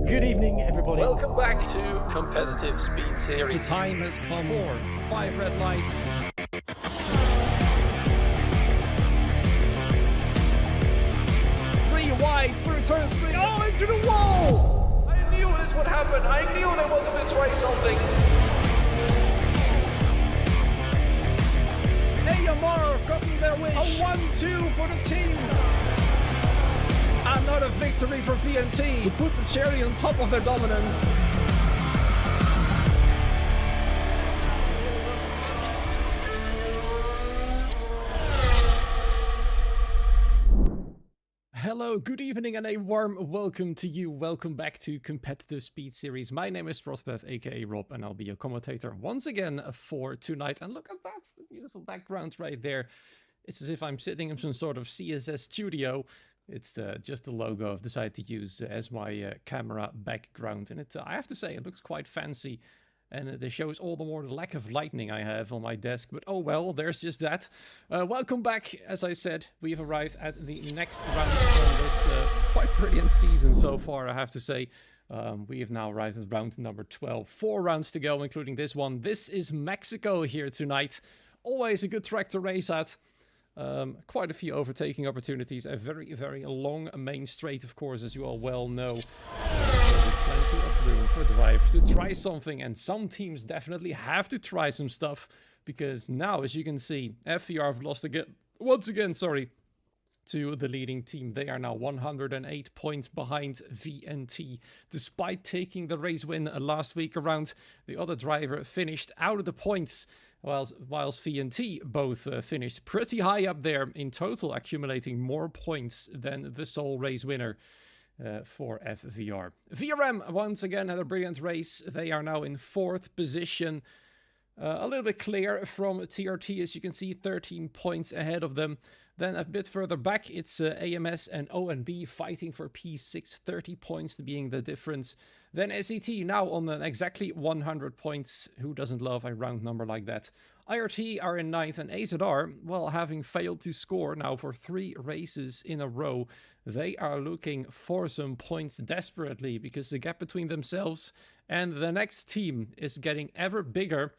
Good evening, everybody. Welcome back to Competitive Speed Series. The time has come for 5 red lights. 3 wide through turn 3. Oh, into the wall! I knew this would happen. I knew they wanted to try something. AMR have gotten their wish. A 1-2 for the team. Another victory for VNT to put the cherry on top of their dominance. Hello, good evening, and a warm welcome to you. Welcome back to Competitive Speed Series. My name is Rosbeth, aka Rob, and I'll be your commentator once again for tonight. And look at that, the beautiful background right there. It's as if I'm sitting in some sort of CSS studio. It's just the logo I've decided to use as my camera background. And I have to say, it looks quite fancy. And it shows all the more the lack of lighting I have on my desk. But oh well, there's just that. Welcome back. As I said, we've arrived at the next round of this quite brilliant season so far, I have to say. We have now arrived at round number 12. 4 rounds to go, including this one. This is Mexico here tonight. Always a good track to race at. Quite a few overtaking opportunities. A very, very long main straight, of course, as you all well know. So there's plenty of room for drive to try something, and some teams definitely have to try some stuff, because now, as you can see, FVR have lost once again, to the leading team. They are now 108 points behind VNT. Despite taking the race win last week around, the other driver finished out of the points, whilst VNT both finished pretty high up there in total, accumulating more points than the sole race winner for FVR. VRM once again had a brilliant race. They are now in 4th position. A little bit clear from TRT, as you can see, 13 points ahead of them. Then a bit further back, it's AMS and ONB fighting for P6, 30 points being the difference. Then SET now on exactly 100 points. Who doesn't love a round number like that? IRT are in 9th, and AZR, well, having failed to score now for 3 races in a row, they are looking for some points desperately, because the gap between themselves and the next team is getting ever bigger.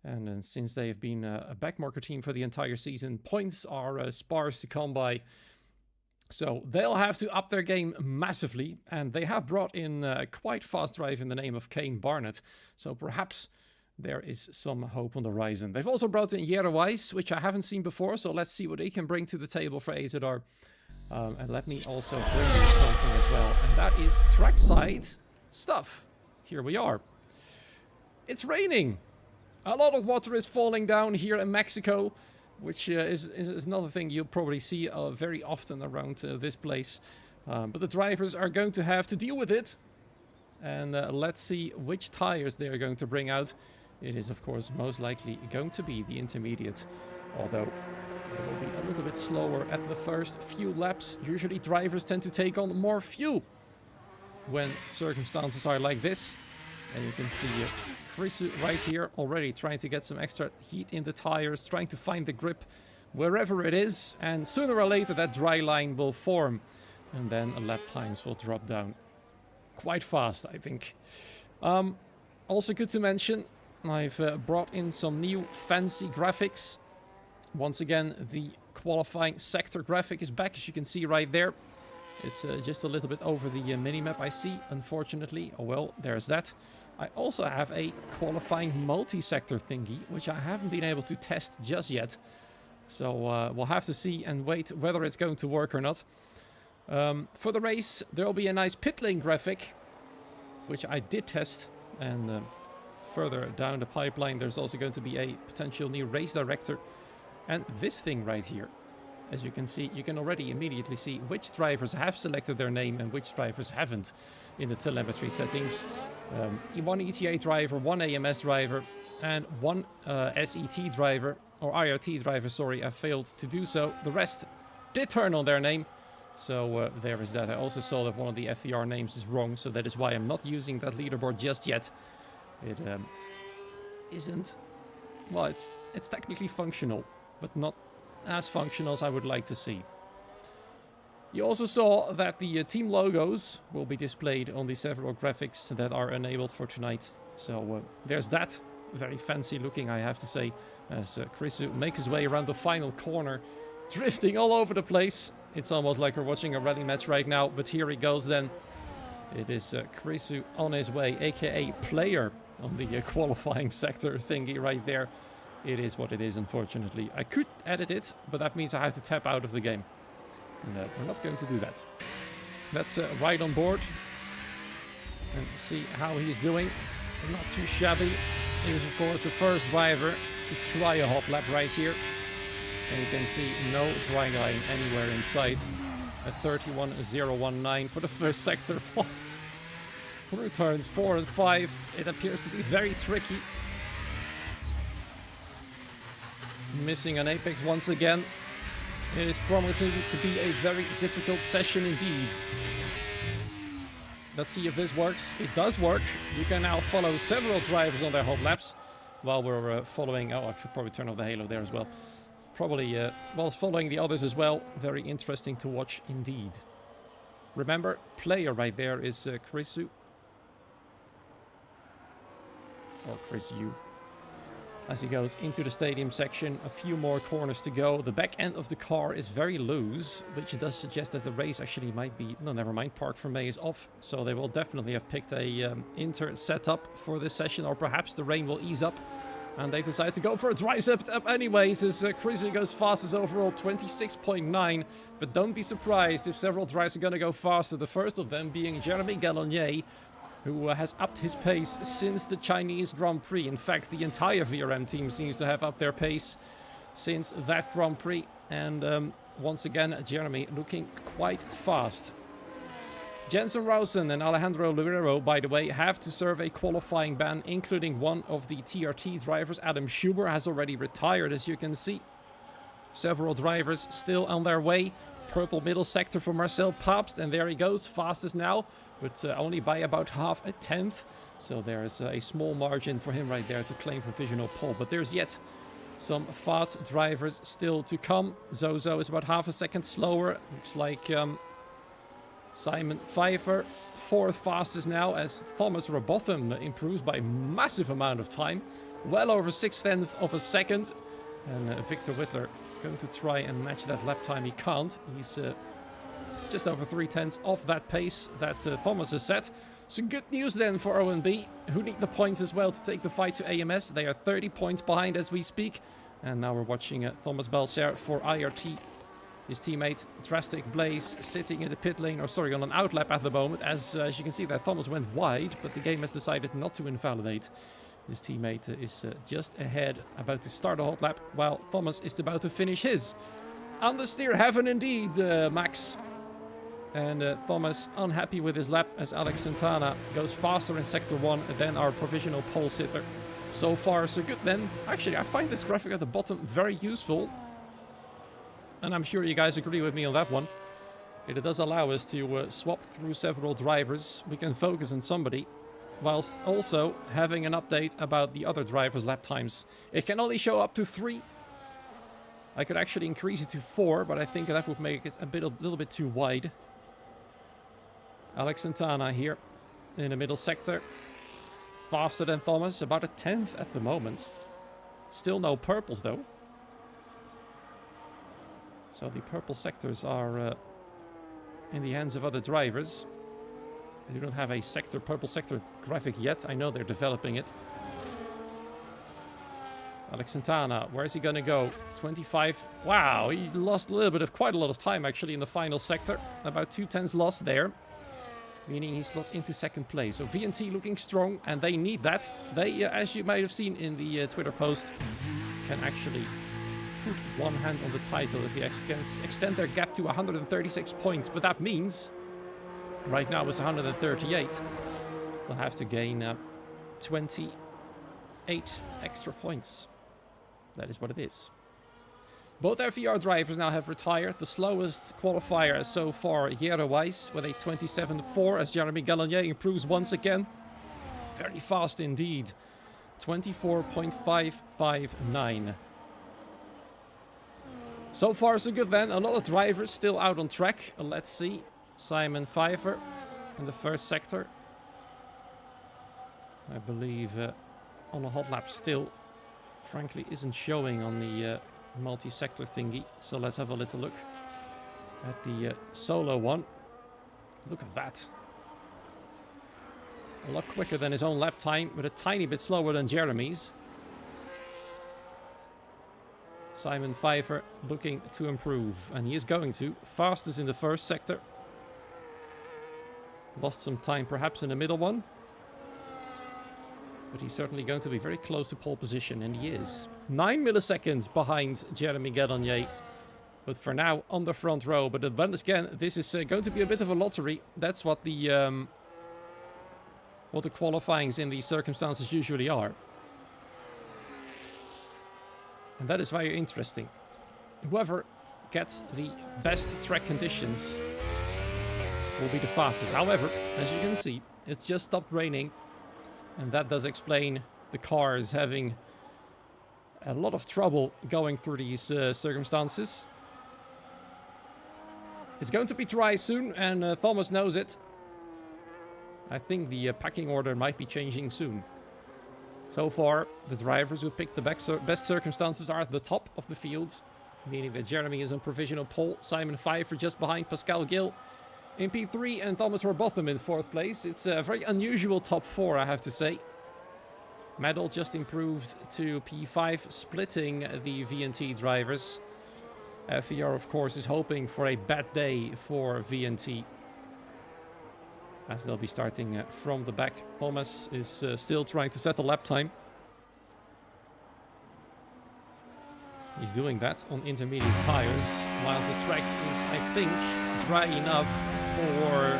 And since they have been a backmarker team for the entire season, points are sparse to come by. So they'll have to up their game massively. And they have brought in quite fast drive in the name of Kane Barnett. So perhaps there is some hope on the horizon. They've also brought in Jere Weiss, which I haven't seen before. So let's see what they can bring to the table for AZR. And let me also bring you something as well. And that is trackside stuff. Here we are. It's raining. A lot of water is falling down here in Mexico, which is another thing you'll probably see very often around this place. But the drivers are going to have to deal with it. And let's see which tires they are going to bring out. It is, of course, most likely going to be the intermediate, although they will be a little bit slower at the first few laps. Usually drivers tend to take on more fuel when circumstances are like this. And you can see Chris right here already trying to get some extra heat in the tires, trying to find the grip wherever it is. And sooner or later that dry line will form. And then lap times will drop down quite fast, I think. Also good to mention, I've brought in some new fancy graphics. Once again, the qualifying sector graphic is back, as you can see right there. It's just a little bit over the minimap, I see, unfortunately. Oh well, there's that. I also have a qualifying multi-sector thingy, which I haven't been able to test just yet. So we'll have to see and wait whether it's going to work or not. For the race, there will be a nice pit lane graphic, which I did test. And further down the pipeline, there's also going to be a potential new race director. And this thing right here. As you can see, you can already immediately see which drivers have selected their name and which drivers haven't in the telemetry settings. One ETA driver, one AMS driver, and one SET driver, or IRT driver, sorry, have failed to do so. The rest did turn on their name. So there is that. I also saw that one of the FVR names is wrong, so that is why I'm not using that leaderboard just yet. It isn't... Well, it's technically functional, but not as functional as I would like to see. You also saw that the team logos will be displayed on the several graphics that are enabled for tonight. So there's that. Very fancy looking, I have to say, as Chrisu makes his way around the final corner, drifting all over the place. It's almost like we're watching a rally match right now, but here he goes then. It is Chrisu on his way, aka player on the qualifying sector thingy right there. It is what it is, unfortunately. I could edit it, but that means I have to tap out of the game. And we're not going to do that. Let's ride on board and see how he's doing. Not too shabby. He was, of course, the first driver to try a hot lap right here. And you can see no dry line anywhere in sight. At 31.019 for the first sector. Through turns 4 and 5, it appears to be very tricky. Missing an apex once again. It is promising to be a very difficult session indeed. Let's see if this works. It does work. You can now follow several drivers on their hot laps while we're following... Oh, I should probably turn off the halo there as well. Probably while following the others as well. Very interesting to watch indeed. Remember, player right there is Chrisu. Or Chrisu. As he goes into the stadium section, a few more corners to go. The back end of the car is very loose, which does suggest that the race actually might be... No, never mind. Park for May is off, so they will definitely have picked a intern setup for this session, or perhaps the rain will ease up. And they decide to go for a dry setup anyways, as Chrisu goes fastest overall, 26.9. But don't be surprised if several drivers are going to go faster. The first of them being Jeremy Gallonier, who has upped his pace since the Chinese Grand Prix. In fact, the entire VRM team seems to have upped their pace since that Grand Prix. And once again, Jeremy looking quite fast. Jensen Rausen and Alejandro Luero, by the way, have to serve a qualifying ban, including one of the TRT drivers. Adam Schuber has already retired, as you can see. Several drivers still on their way. Purple middle sector for Marcel Pabst, and there he goes, fastest now, but only by about half a tenth. So there is a small margin for him right there to claim provisional pole. But there's yet some fast drivers still to come. Zozo is about half a second slower. Looks like Simon Pfeiffer, fourth fastest now, as Thomas Robotham improves by a massive amount of time. Well over 6/10 of a second. And Victor Whitler going to try and match that lap time. He can't. He's just over 3/10 of that pace that Thomas has set. Some good news then for ONB, who need the points as well to take the fight to AMS. They are 30 points behind as we speak. And now we're watching Thomas Belcher for IRT. His teammate, Drastic Blaze, sitting in the pit lane, or sorry, on an outlap at the moment. As you can see there, Thomas went wide, but the game has decided not to invalidate. His teammate is just ahead, about to start a hot lap, while Thomas is about to finish his. Understeer heaven indeed, Max. And Thomas unhappy with his lap as Alex Santana goes faster in Sector 1 than our provisional pole sitter. So far, so good then. Actually, I find this graphic at the bottom very useful. And I'm sure you guys agree with me on that one. It does allow us to swap through several drivers. We can focus on somebody, whilst also having an update about the other drivers' lap times. It can only show up to 3. I could actually increase it to 4, but I think that would make it a little bit too wide. Alex Santana here in the middle sector. Faster than Thomas, about a 10th at the moment. Still no purples though. So the purple sectors are in the hands of other drivers. I do not have a purple sector graphic yet. I know they're developing it. Alex Santana, where is he going to go? 25. Wow, he lost quite a lot of time actually in the final sector. About 2/10 lost there. Meaning he slots into second place. So VNT looking strong, and they need that. They, as you might have seen in the Twitter post, can actually put one hand on the title if they extend their gap to 136 points. But that means, right now it's 138. They'll have to gain 28 extra points. That is what it is. Both FVR drivers now have retired. The slowest qualifier so far, Jere Weiss, with a 27.4 as Jeremy Gallonier improves once again. Very fast indeed. 24.559. So far so good then. A lot of drivers still out on track. Let's see. Simon Pfeiffer in the first sector. I believe on a hot lap still. Frankly isn't showing on the multi-sector thingy. So let's have a little look at the solo one. Look at that. A lot quicker than his own lap time, but a tiny bit slower than Jeremy's. Simon Pfeiffer looking to improve, and he is going to. Fastest in the first sector. Lost some time perhaps in the middle one. But he's certainly going to be very close to pole position, and he is. 9 milliseconds behind Jeremy Gadonier. But for now, on the front row. But once again, this is going to be a bit of a lottery. That's what the qualifyings in these circumstances usually are. And that is very interesting. Whoever gets the best track conditions will be the fastest. However, as you can see, it's just stopped raining. And that does explain the cars having a lot of trouble going through these circumstances. It's going to be dry soon, and Thomas knows it. I think the packing order might be changing soon. So far, the drivers who picked the best circumstances are at the top of the field, meaning that Jeremy is on provisional pole, Simon Pfeiffer just behind Pascal Gill in P3, and Thomas Robotham in 4th place. It's a very unusual top 4, I have to say. Medal just improved to P5, splitting the VNT drivers. FER, of course, is hoping for a bad day for VNT, as they'll be starting from the back. Thomas is still trying to set a lap time. He's doing that on intermediate tires, while the track is, I think, dry enough for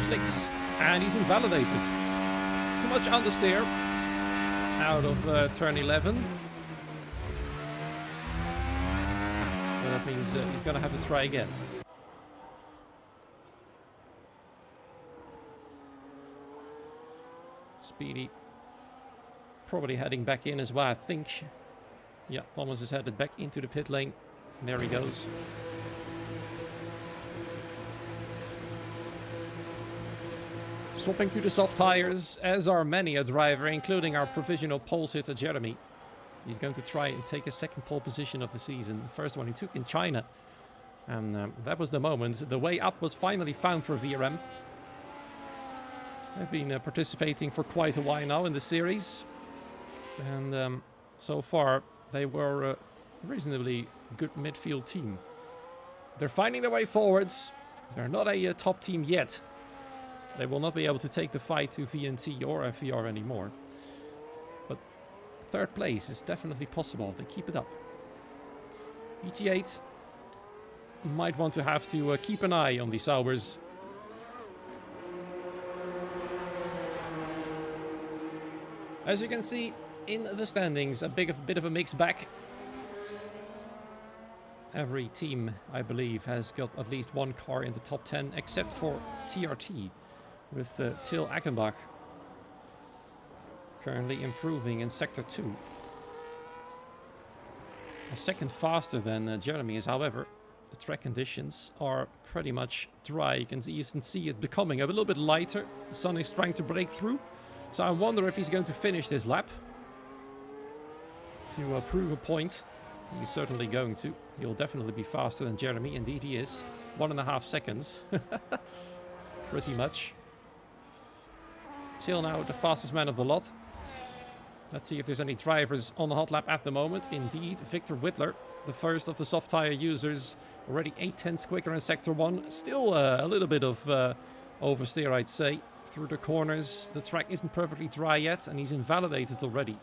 slicks. And he's invalidated. Too much understeer out of turn 11. So that means he's going to have to try again. Speedy probably heading back in as well, I think. Yeah, Thomas is headed back into the pit lane. And there he goes. Swapping to the soft tires, as are many a driver, including our provisional pole sitter Jeremy. He's going to try and take a second pole position of the season. The first one he took in China. And that was the moment. The way up was finally found for VRM. They've been participating for quite a while now in the series. And so far, they were a reasonably good midfield team. They're finding their way forwards. They're not a top team yet. They will not be able to take the fight to VNT or FER anymore. But 3rd place is definitely possible if they keep it up. ET8 might want to have to keep an eye on the Saubers. As you can see in the standings, a bit of a mixed bag. Every team, I believe, has got at least one car in the top 10, except for TRT, with Till Ackenbach currently improving in Sector 2. A second faster than Jeremy is, however. The track conditions are pretty much dry. You can even see it becoming a little bit lighter. The sun is trying to break through. So I wonder if he's going to finish this lap to prove a point. He's certainly going to. He'll definitely be faster than Jeremy. Indeed he is. 1.5 seconds. Pretty much. Till now the fastest man of the lot. Let's see if there's any drivers on the hot lap at the moment. Indeed, Victor Whitler, the first of the soft tire users, already 8/10 quicker in Sector 1. Still a little bit of oversteer, I'd say. Through the corners, the track isn't perfectly dry yet, and he's invalidated already.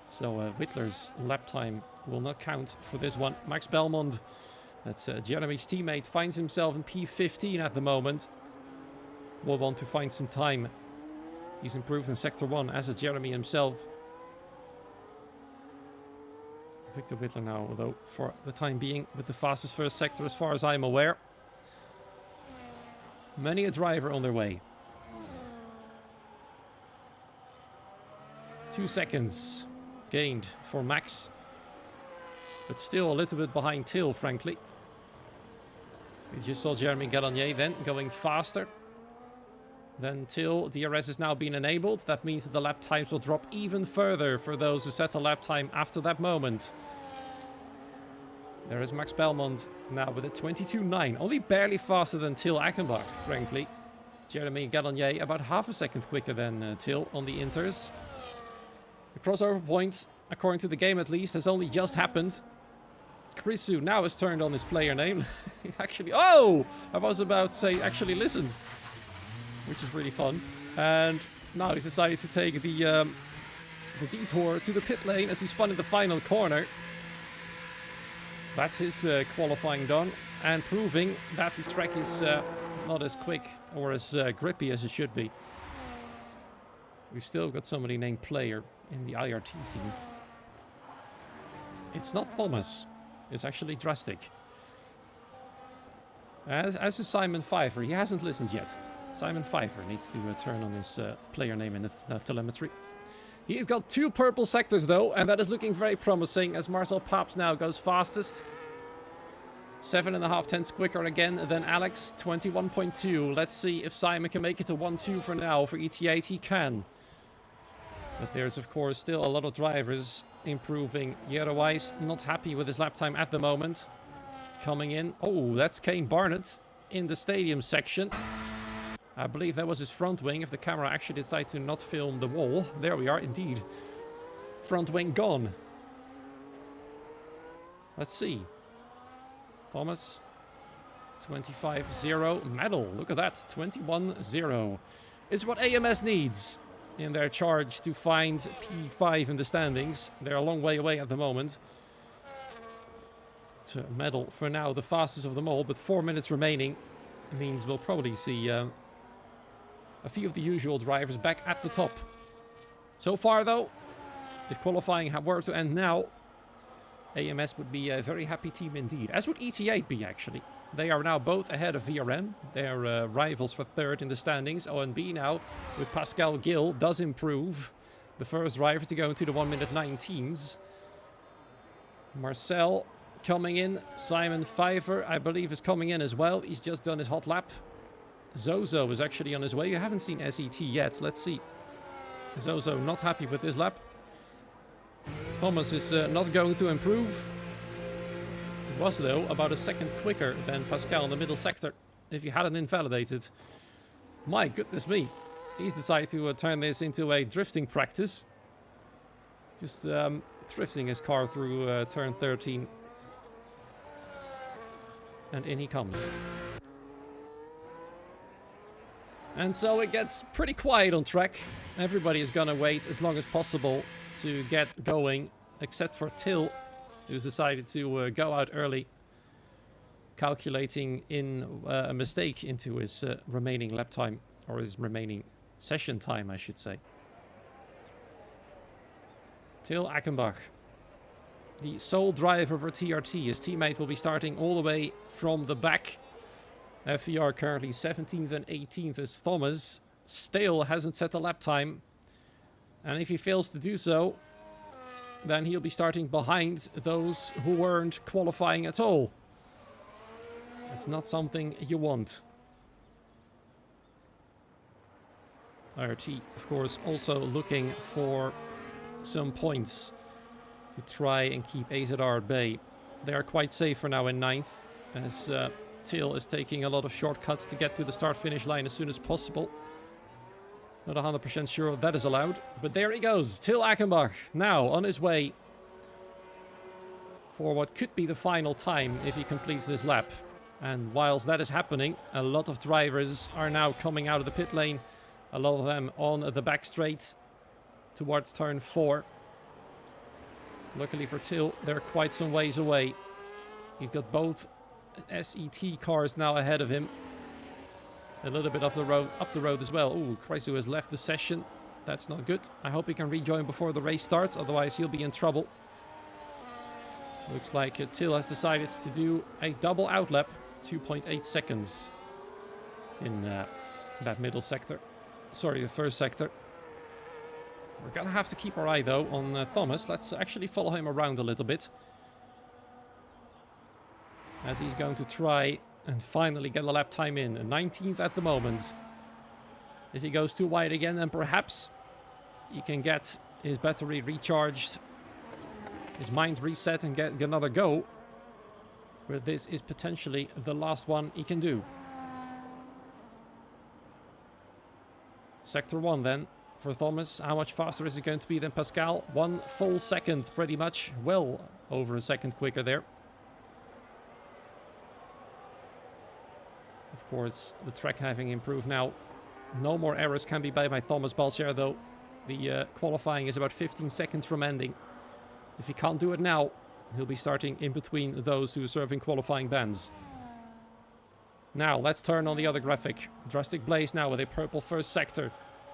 So Whitler's lap time will not count for this one. Max Belmond, that's Jeremy's teammate, finds himself in P15 at the moment. Will want to find some time. He's improved in Sector 1, as is Jeremy himself. Victor Whitler now, although, for the time being, with the fastest first sector as far as I'm aware. Many a driver on their way. 2 seconds gained for Max. But still a little bit behind Till, frankly. We just saw Jeremy Gallagher then going faster than Till. DRS is now being enabled. That means that the lap times will drop even further for those who set a lap time after that moment. There is Max Belmont now with a 22.9. Only barely faster than Till Achenbach, frankly. Jeremy Gallagher about half a second quicker than Till on the inters. The crossover point, according to the game at least, has only just happened. Chrisu now has turned on his player name. He's actually... Oh! I was about to say actually listened. Which is really fun. And now he's decided to take the detour to the pit lane as he spun in the final corner. That's his qualifying done. And proving that the track is not as quick or as grippy as it should be. We've still got somebody named Player in the IRT team. It's not Thomas. It's actually Drastic. As is Simon Pfeiffer. He hasn't listened yet. Simon Pfeiffer needs to turn on his player name in the telemetry. He's got 2 purple sectors though, and that is looking very promising as Marcel Paps now goes fastest. 7.5 tenths quicker again than Alex, 21.2. Let's see if Simon can make it to 1-2 for now. For ET8 he can. But there's of course still a lot of drivers improving. Yerowise not happy with his lap time at the moment. Coming in. Oh, that's Kane Barnett in the stadium section. I believe that was his front wing if the camera actually decides to not film the wall. There we are, indeed. Front wing gone. Let's see. Thomas. 25-0. Medal. Look at that. 21-0. It's what AMS needs in their charge to find P5 in the standings. They're a long way away at the moment. To medal for now, the fastest of them all, but 4 minutes remaining means we'll probably see a few of the usual drivers back at the top. So far though, if qualifying were to end now, AMS would be a very happy team indeed, as would ET8 be actually. They are now both ahead of VRM. They're rivals for third in the standings. ONB now, with Pascal Gill, does improve. The first driver to go into the 1 minute 19s. Marcel coming in. Simon Pfeiffer, I believe, is coming in as well. He's just done his hot lap. Zozo is actually on his way. You haven't seen SET yet. Let's see. Zozo not happy with this lap. Thomas is not going to improve. He was, though, about a second quicker than Pascal in the middle sector, if he hadn't invalidated. My goodness me. He's decided to turn this into a drifting practice. Just drifting his car through turn 13. And in he comes. And so it gets pretty quiet on track. Everybody is gonna wait as long as possible to get going, except for Till, who's decided to go out early, calculating in a mistake into his remaining lap time, or his remaining session time, I should say. Till Achenbach, the sole driver for TRT. His teammate will be starting all the way from the back. FVR currently 17th and 18th as Thomas still hasn't set a lap time. And if he fails to do so, then he'll be starting behind those who weren't qualifying at all. It's not something you want. IRT, of course, also looking for some points to try and keep AZR at bay. They are quite safe for now in 9th, as Till is taking a lot of shortcuts to get to the start-finish line as soon as possible. Not 100% sure that is allowed, but there he goes. Till Achenbach now on his way for what could be the final time if he completes this lap. And whilst that is happening, a lot of drivers are now coming out of the pit lane. A lot of them on the back straight towards turn 4. Luckily for Till, they're quite some ways away. He's got both SET cars now ahead of him. A little bit off the road, up the road as well. Ooh, Chrysu has left the session. That's not good. I hope he can rejoin before the race starts, otherwise he'll be in trouble. Looks like Till has decided to do a double outlap. 2.8 seconds in that middle sector. Sorry, the first sector. We're gonna have to keep our eye though on Thomas. Let's actually follow him around a little bit. as he's going to try and finally get a lap time in. 19th at the moment. If he goes too wide again, then perhaps he can get his battery recharged, his mind reset, and get another go. But this is potentially the last one he can do. Sector 1 then for Thomas. How much faster is it going to be than Pascal? 1 full second, pretty much. Well over a second quicker there. Of course, the track having improved now. No more errors can be made by Thomas Balcher, though. The qualifying is about 15 seconds from ending. If he can't do it now, he'll be starting in between those who are serving qualifying bans. Now, let's turn on the other graphic. Drastic Blaze now with a purple first sector.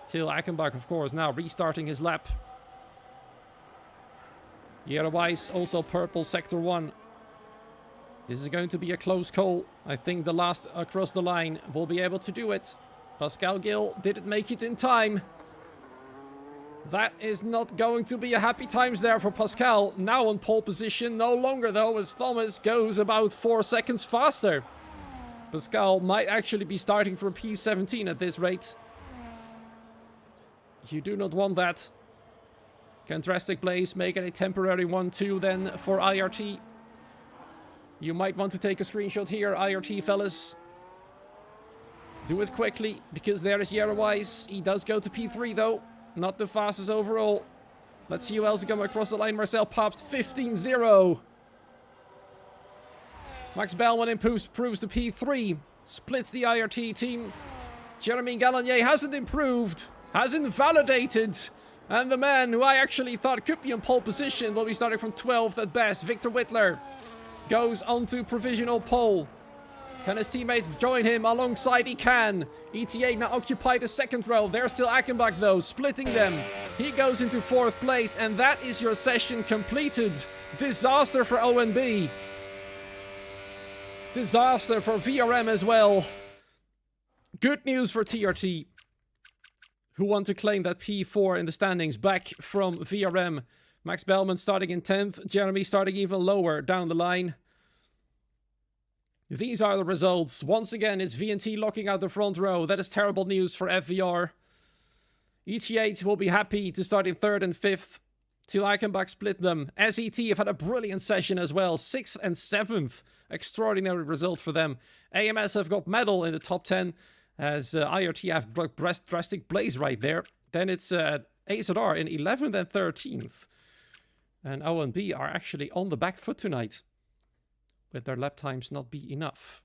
Till Ackenbach, of course, now restarting his lap. Weiss also purple sector 1. This is going to be a close call. I think the last across the line will be able to do it. Pascal Gill didn't make it in time. That is not going to be a happy times there for Pascal. Now on pole position, no longer though, as Thomas goes about 4 seconds faster. Pascal might actually be starting from P17 at this rate. You do not want that. Can Drastic Blaze make it a temporary 1-2 then for IRT? You might want to take a screenshot here, IRT fellas. Do it quickly, because there is Weiss. He does go to P3 though. Not the fastest overall. Let's see who else is coming across the line. Marcel Paps, 15-0. Max Bellman improves to P3. Splits the IRT team. Jeremy Gallagher hasn't improved. Hasn't validated. And the man who I actually thought could be in pole position will be starting from 12th at best. Victor Whitler goes onto provisional pole. Can his teammates join him alongside? He can. ETA now occupy the second row. There's still Ackenbach though, splitting them. He goes into 4th place, and that is your session completed. Disaster for ONB. Disaster for VRM as well. Good news for TRT, who want to claim that P4 in the standings back from VRM. Max Bellman starting in 10th. Jeremy starting even lower down the line. These are the results. Once again, it's VNT locking out the front row. That is terrible news for FVR. ET8 will be happy to start in 3rd and 5th. Till Eichenbach split them. SET have had a brilliant session as well. 6th and 7th. Extraordinary result for them. AMS have got medal in the top 10. As IRT have Drastic Blaze right there. Then it's AZR in 11th and 13th. And ONB are actually on the back foot tonight, with their lap times not be enough.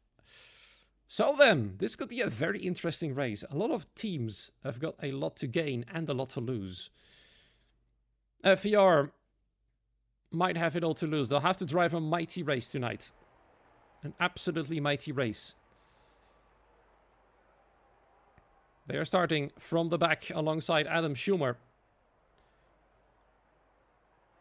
So then, this could be a very interesting race. A lot of teams have got a lot to gain and a lot to lose. FVR might have it all to lose. They'll have to drive a mighty race tonight. An absolutely mighty race. They are starting from the back alongside Adam Schumer.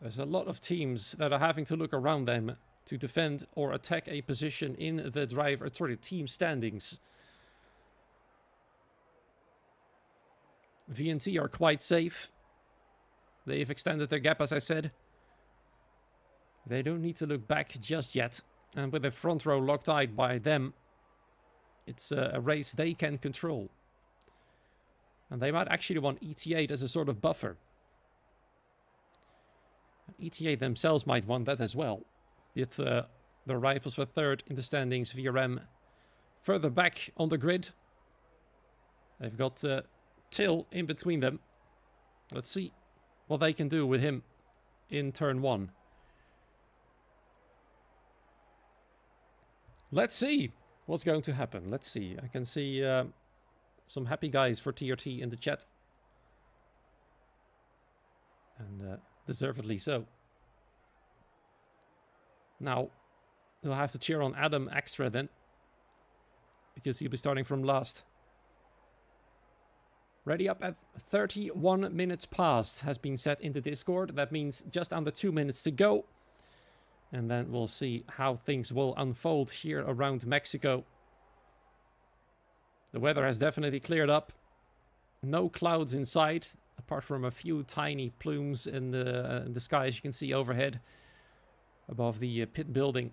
There's a lot of teams that are having to look around them to defend or attack a position in the team standings. VNT are quite safe. They've extended their gap, as I said. They don't need to look back just yet. And with the front row locked out by them, it's a race they can control. And they might actually want ET8 as a sort of buffer. ET8 themselves might want that as well. With the rivals for 3rd in the standings, VRM further back on the grid. They've got Till in between them. Let's see what they can do with him in turn 1. Let's see what's going to happen. Let's see. I can see some happy guys for TRT in the chat. And deservedly so. Now, we'll have to cheer on Adam extra then, because he'll be starting from last. Ready up at 31 minutes past has been set in the Discord. That means just under 2 minutes to go. And then we'll see how things will unfold here around Mexico. The weather has definitely cleared up. No clouds in sight, apart from a few tiny plumes in the sky, as you can see overhead above the pit building.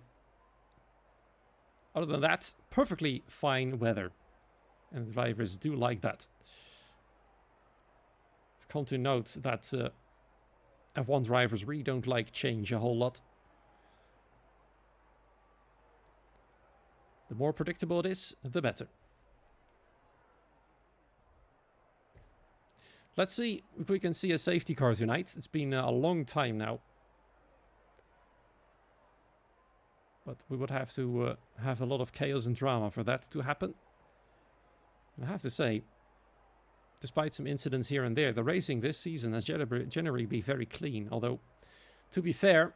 Other than that, perfectly fine weather. And the drivers do like that. I've come to note that F1 drivers really don't like change a whole lot. The more predictable it is, the better. Let's see if we can see a safety car tonight. It's been a long time now. But we would have to have a lot of chaos and drama for that to happen. And I have to say, despite some incidents here and there, the racing this season has generally been very clean. Although, to be fair,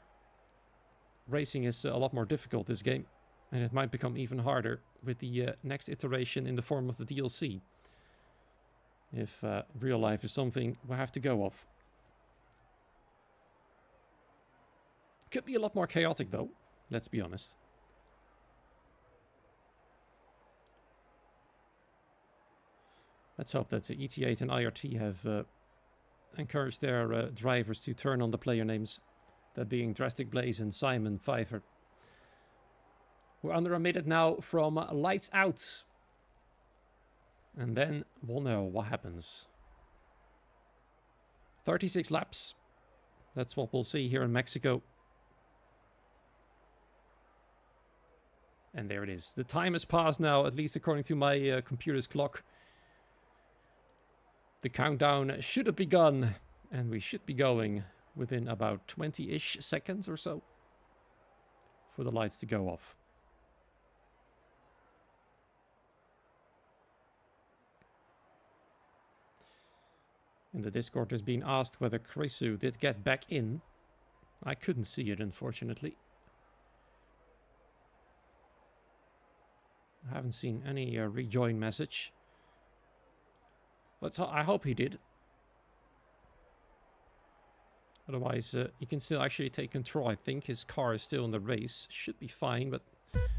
racing is a lot more difficult this game. And it might become even harder with the next iteration in the form of the DLC. If real life is something we have to go off. Could be a lot more chaotic though, let's be honest. Let's hope that the ET8 and IRT have encouraged their drivers to turn on the player names. That being Drastic Blaze and Simon Pfeiffer. We're under a minute now from lights out. And then we'll know what happens. 36 laps. That's what we'll see here in Mexico. And there it is. The time has passed now, at least according to my computer's clock. The countdown should have begun. And we should be going within about 20-ish seconds or so for the lights to go off. In the Discord has been asked whether Krisu did get back in. I couldn't see it, unfortunately. I haven't seen any rejoin message. I hope he did. Otherwise, he can still actually take control. I think his car is still in the race. Should be fine, but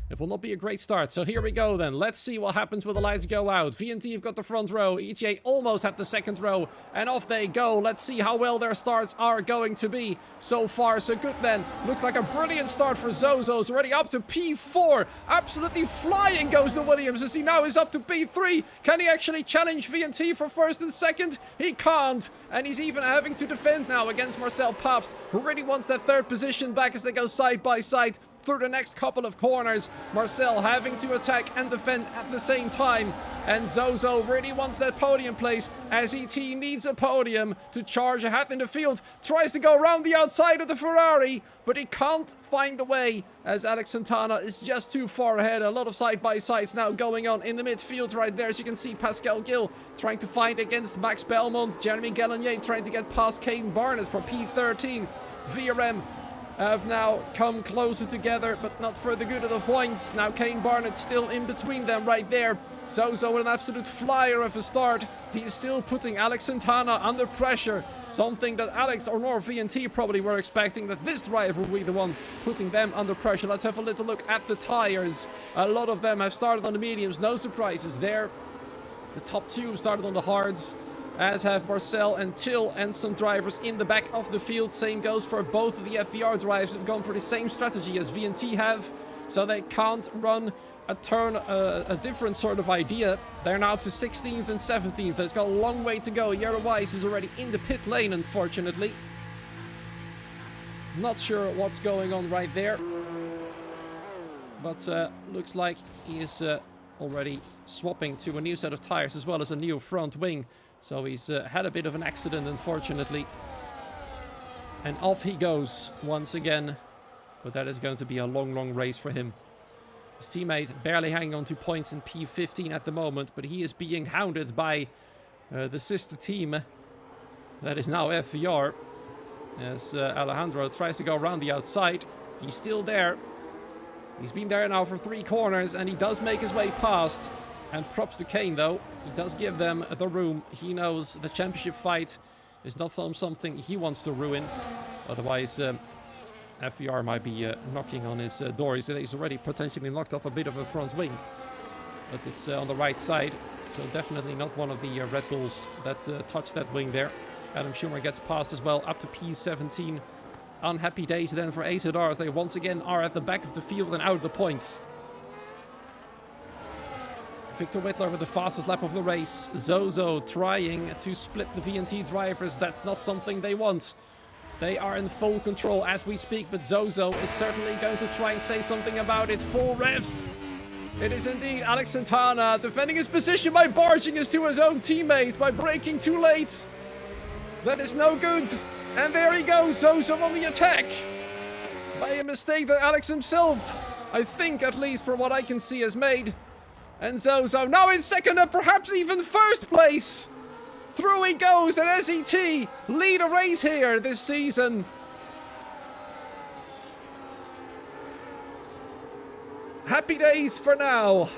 it will not be a great start. So here we go then. Let's see what happens when the lights go out. VNT have got the front row. ETA almost at the second row. And off they go. Let's see how well their starts are going to be. So far, so good then. Looks like a brilliant start for Zozo's. Already up to P4. Absolutely flying goes the Williams as he now is up to P3. Can he actually challenge VNT for first and second? He can't. And he's even having to defend now against Marcel Pabst, who really wants that third position back as they go side by side through the next couple of corners. Marcel having to attack and defend at the same time. And Zozo really wants that podium place as ET needs a podium to charge ahead in the field. Tries to go around the outside of the Ferrari, but he can't find the way as Alex Santana is just too far ahead. A lot of side-by-sides now going on in the midfield right there. As you can see, Pascal Gill trying to fight against Max Belmont. Jeremy Gallagher trying to get past Caden Barnett for P13. VRM have now come closer together, but not for the good of the points. Now Kane Barnett still in between them right there. Zozo with an absolute flyer of a start. He is still putting Alex Santana under pressure. Something that Alex or nor VNT probably were expecting, that this driver will be the one putting them under pressure. Let's have a little look at the tires. A lot of them have started on the mediums. No surprises there. The top two started on the hards, as have Marcel and Till and some drivers in the back of the field. Same goes for both of the FVR drivers. Have gone for the same strategy as VNT have, so they can't run a different sort of idea. They're now up to 16th and 17th. It's got a long way to go. Jere Weiss is already in the pit lane, unfortunately. Not sure what's going on right there, but looks like he is already swapping to a new set of tires as well as a new front wing. So he's had a bit of an accident, unfortunately. And off he goes once again. But that is going to be a long, long race for him. His teammate barely hanging on to points in P15 at the moment. But he is being hounded by the sister team. That is now FVR. As Alejandro tries to go around the outside. He's still there. He's been there now for 3 corners. And he does make his way past. And props to Kane, though. He does give them the room. He knows the championship fight is not something he wants to ruin. Otherwise, FVR might be knocking on his door. He's already potentially knocked off a bit of a front wing. But it's on the right side. So definitely not one of the Red Bulls that touched that wing there. Adam Schumer gets past as well, up to P17. Unhappy days then for AZR as they once again are at the back of the field and out of the points. Victor Whitler with the fastest lap of the race. Zozo trying to split the VNT drivers. That's not something they want. They are in full control as we speak, but Zozo is certainly going to try and say something about it. Full revs. It is indeed Alex Santana defending his position by barging us to his own teammate by braking too late. That is no good. And there he goes, Zozo on the attack. By a mistake that Alex himself, I think at least from what I can see, has made. And Zozo now in second and perhaps even first place. Through he goes, and SET lead a race here this season. Happy days for now,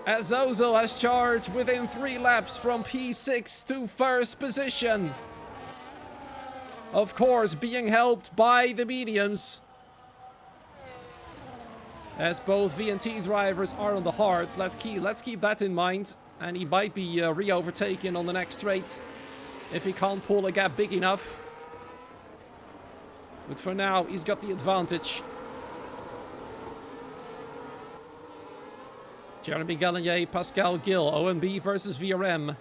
as Zozo has charged within 3 laps from P6 to first position. Of course, being helped by the mediums, as both VNT drivers are on the hards. Let's keep that in mind. And he might be re-overtaken on the next straight if he can't pull a gap big enough. But for now, he's got the advantage. Jeremy Gallagher, Pascal Gill, OMB versus VRM.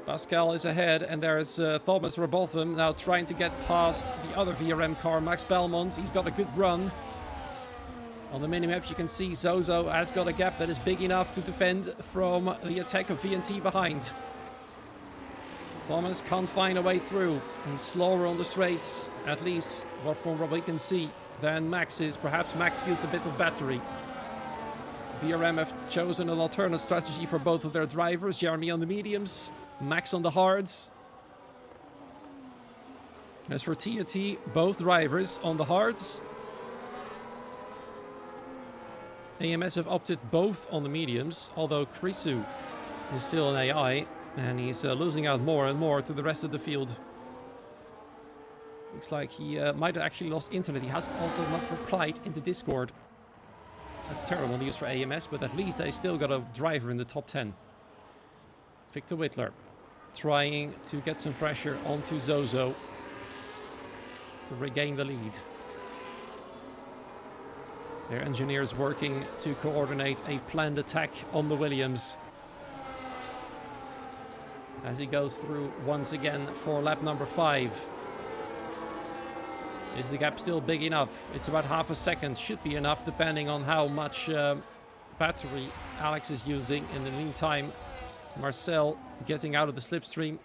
Pascal is ahead, and there's Thomas Robotham now trying to get past the other VRM car, Max Belmont. He's got a good run. On the mini-maps, you can see Zozo has got a gap that is big enough to defend from the attack of VNT behind. Thomas can't find a way through. He's slower on the straights, at least from what we can see, than Max is. Perhaps Max used a bit of battery. VRM have chosen an alternate strategy for both of their drivers. Jeremy on the mediums, Max on the hards. As for TNT, both drivers on the hards. AMS have opted both on the mediums, although Krisu is still an AI, and he's losing out more and more to the rest of the field. Looks like he might have actually lost internet. He has also not replied in the Discord. That's terrible news for AMS, but at least they still got a driver in the top 10. Victor Whitler trying to get some pressure onto Zozo to regain the lead. Their engineers working to coordinate a planned attack on the Williams. As he goes through once again for lap number 5. Is the gap still big enough? It's about half a second. Should be enough depending on how much battery Alex is using. In the meantime, Marcel getting out of the slipstream.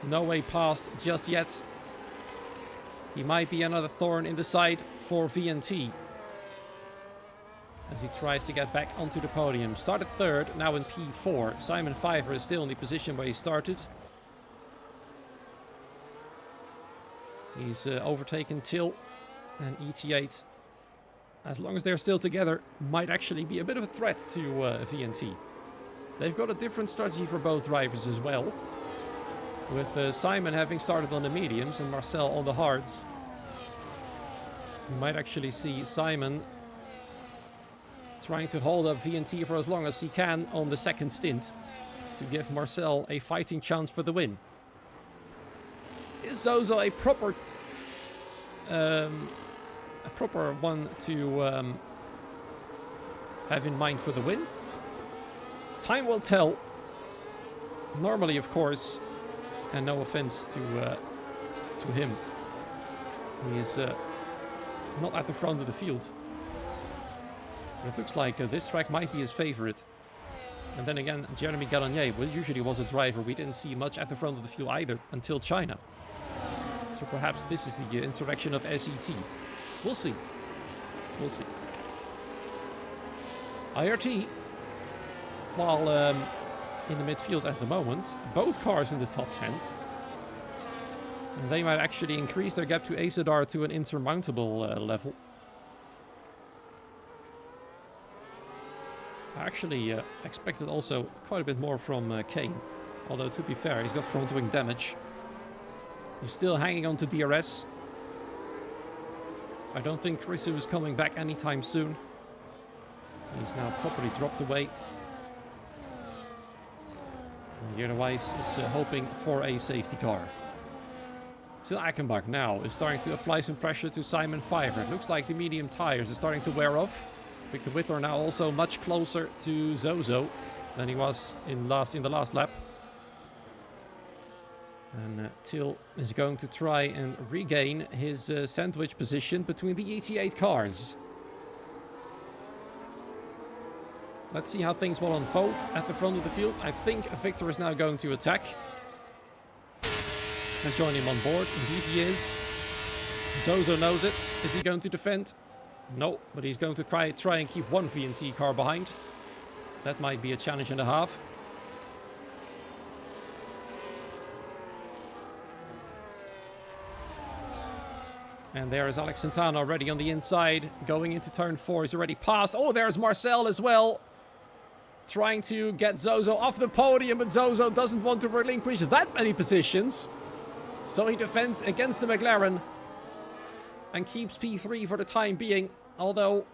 No way past just yet. He might be another thorn in the side for VNT. As he tries to get back onto the podium. Started third, now in P4. Simon Pfeiffer is still in the position where he started. He's overtaken Till and ET8. As long as they're still together, might actually be a bit of a threat to VNT. They've got a different strategy for both drivers as well. With Simon having started on the mediums and Marcel on the hards. We might actually see Simon trying to hold up VNT for as long as he can on the second stint to give Marcel a fighting chance for the win. Is Zozo a proper one to have in mind for the win? Time will tell. Normally, of course, and no offense to him, he is not at the front of the field. But it looks like this track might be his favorite. And then again, Jeremy Gallagher usually was a driver we didn't see much at the front of the field either until China. So perhaps this is the insurrection of SET. We'll see. We'll see. IRT, while in the midfield at the moment, both cars in the top 10. And they might actually increase their gap to Asadar to an insurmountable level. I actually expected also quite a bit more from Kane. Although, to be fair, he's got front wing damage. He's still hanging on to DRS. I don't think Krisu is coming back anytime soon. He's now properly dropped away. Jere Weiss is hoping for a safety car. Till Achenbach now is starting to apply some pressure to Simon Pfeiffer. It looks like the medium tires are starting to wear off. Victor Whittler now also much closer to Zozo than he was in the last lap. And Till is going to try and regain his sandwich position between the ET8 cars. Let's see how things will unfold at the front of the field. I think Victor is now going to attack. Let's join him on board. Indeed he is. Zozo knows it. Is he going to defend? No, but he's going to try and keep one VNT car behind. That might be a challenge and a half. And there is Alex Santana already on the inside. Going into turn 4. He's already passed. Oh, there's Marcel as well. Trying to get Zozo off the podium, but Zozo doesn't want to relinquish that many positions. So he defends against the McLaren and keeps P3 for the time being. Although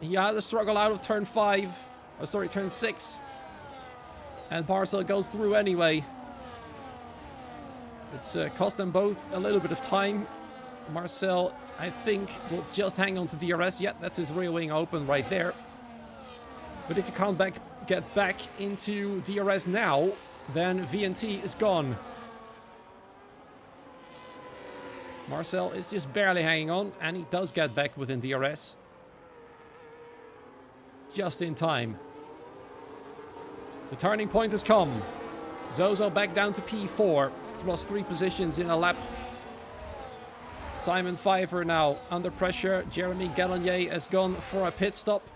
he had a struggle out of turn 5. Oh, sorry, turn 6. And Marcel goes through anyway. It's cost them both a little bit of time. Marcel, I think, will just hang on to DRS. Yeah, that's his rear wing open right there. But if you can't get back into DRS now, then VNT is gone. Marcel is just barely hanging on, and he does get back within DRS. Just in time. The turning point has come. Zozo back down to P4. Lost 3 positions in a lap. Simon Pfeiffer now under pressure. Jeremy Gallagher has gone for a pit stop.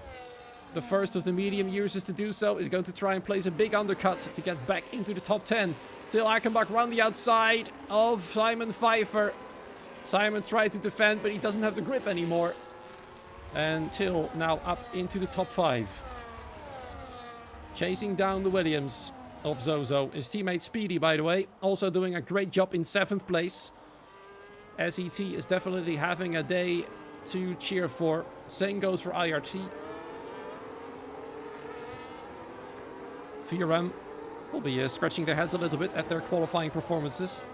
The first of the medium users to do so is going to try and place a big undercut to get back into the top 10. Till Achenbach round the outside of Simon Pfeiffer. Simon tried to defend, but he doesn't have the grip anymore. And Till now up into the top 5. Chasing down the Williams of Zozo. His teammate Speedy, by the way, also doing a great job in 7th place. SET is definitely having a day to cheer for. Same goes for IRT. VRM will be scratching their heads a little bit at their qualifying performances.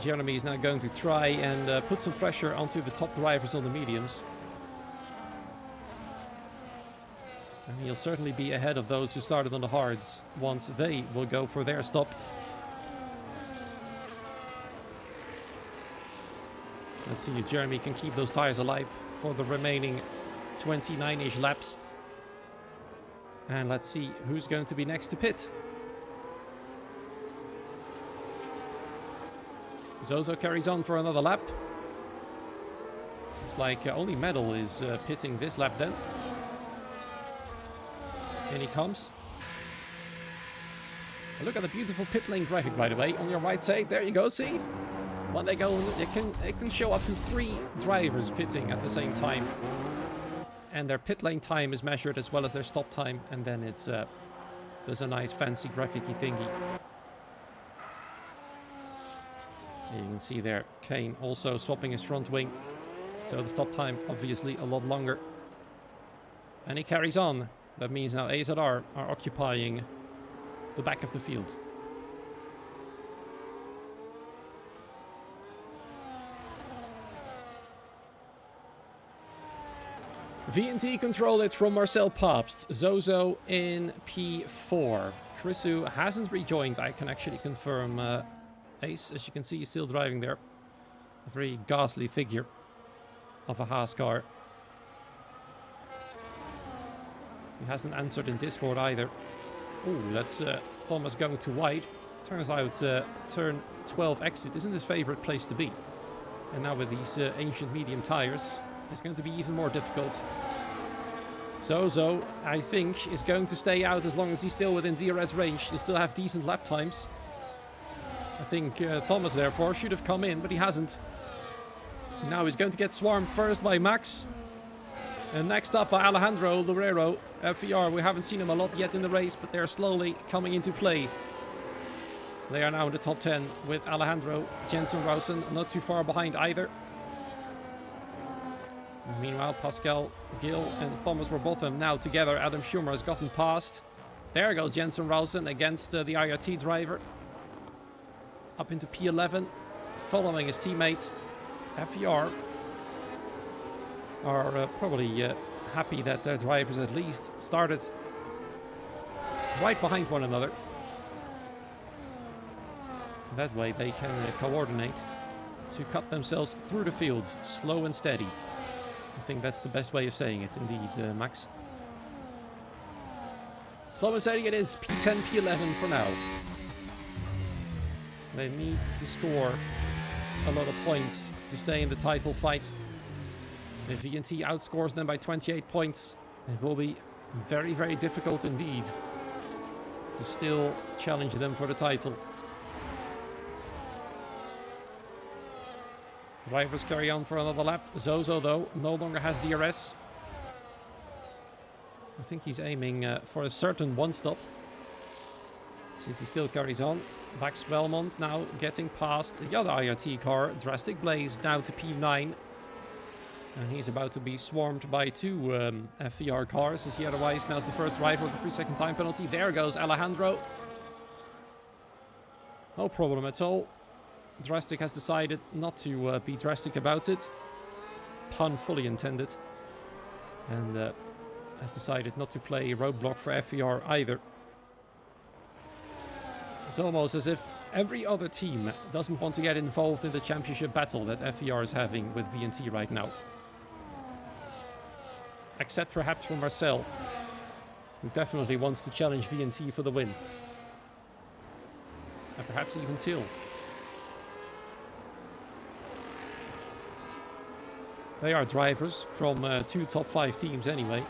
Jeremy is now going to try and put some pressure onto the top drivers on the mediums. And he'll certainly be ahead of those who started on the hards once they will go for their stop. Let's see if Jeremy can keep those tires alive for the remaining 29-ish laps. And let's see who's going to be next to pit. Zozo carries on for another lap. Looks like only Medal is pitting this lap then. In he comes. And look at the beautiful pit lane graphic, by the way, on your right side. There you go, see? When they go, it can show up to 3 drivers pitting at the same time. And their pit lane time is measured as well as their stop time. And then it's there's a nice fancy graphic-y thingy. You can see there, Kane also swapping his front wing. So the stop time, obviously, a lot longer. And he carries on. That means now AZR are occupying the back of the field. VNT control it from Marcel Papst. Zozo in P4. Chrisu hasn't rejoined. I can actually confirm Ace, as you can see, is still driving there. A very ghastly figure of a Haas car. He hasn't answered in Discord either. Oh, that's Thomas going too wide. Turns out turn 12 exit isn't his favorite place to be. And now with these ancient medium tires, it's going to be even more difficult. Zozo, I think, is going to stay out as long as he's still within DRS range. He'll still have decent lap times. I think Thomas, therefore, should have come in, but he hasn't. Now he's going to get swarmed first by Max. And next up by Alejandro Loureiro, FVR. We haven't seen him a lot yet in the race, but they're slowly coming into play. They are now in the top 10 with Alejandro, Jensen Rausen, not too far behind either. Meanwhile, Pascal, Gil and Thomas Robotham now together. Adam Schumer has gotten past. There goes Jensen Rausen against the IRT driver. Up into P11. following his teammate. FER are probably happy that their drivers at least started right behind one another. That way they can coordinate to cut themselves through the field, slow and steady. I think that's the best way of saying it, indeed, Max. Slow and steady it is, P10, P11 for now. They need to score a lot of points to stay in the title fight. If VNT outscores them by 28 points, it will be very, very difficult indeed to still challenge them for the title. Drivers carry on for another lap. Zozo, though, no longer has DRS. I think he's aiming for a certain one-stop, since he still carries on. Max Belmont now getting past the other IRT car. Drastic Blaze now to P9. And he's about to be swarmed by two FER cars, as he otherwise now's the first driver with a 3-second time penalty. There goes Alejandro. No problem at all. Drastic has decided not to be drastic about it. Pun fully intended. And has decided not to play roadblock for FER either. It's almost as if every other team doesn't want to get involved in the championship battle that FER is having with VNT right now. Except perhaps for Marcel, who definitely wants to challenge VNT for the win. And perhaps even Till. They are drivers from two top 5 teams anyway.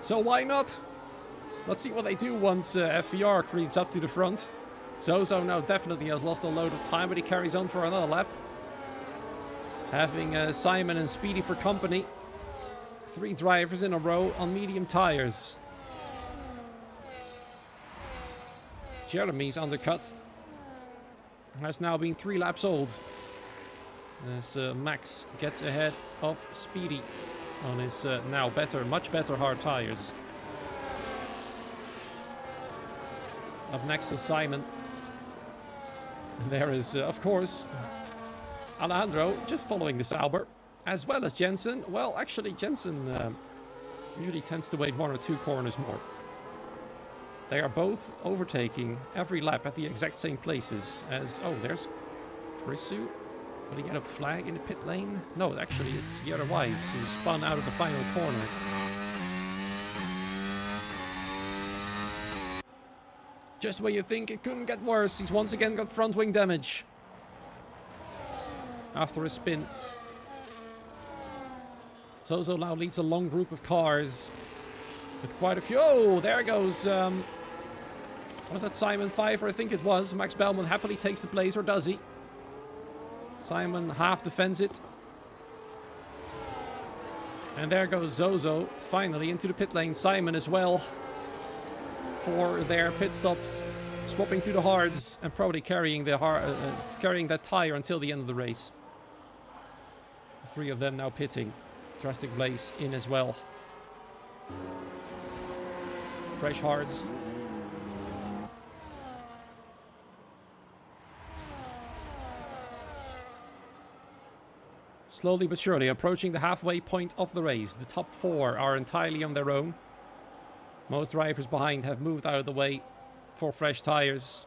So why not? Let's see what they do once FER creeps up to the front. Zozo now definitely has lost a load of time, but he carries on for another lap. Having Simon and Speedy for company. 3 drivers in a row on medium tires. Jeremy's undercut has now been 3 laps old, as Max gets ahead of Speedy on his now much better hard tires. Up next is Simon. And there is, of course, Alejandro just following the Sauber, as well as Jensen. Well, actually, Jensen usually tends to wait 1 or 2 corners more. They are both overtaking every lap at the exact same places as... Oh, there's Chrisu. Will he get a flag in the pit lane? No, actually, it's the other Wise who spun out of the final corner. Just when you think it couldn't get worse, he's once again got front wing damage. After a spin. Zozo now leads a long group of cars. With quite a few... Oh, there goes... was that Simon Pfeiffer? I think it was. Max Belmont happily takes the place, or does he? Simon half defends it. And there goes Zozo, finally into the pit lane. Simon as well for their pit stops, swapping to the hards and probably carrying the carrying that tire until the end of the race. The 3 of them now pitting. Drastic Blaze in as well. Fresh hards. Slowly but surely approaching the halfway point of the race. The top 4 are entirely on their own. Most drivers behind have moved out of the way for fresh tires.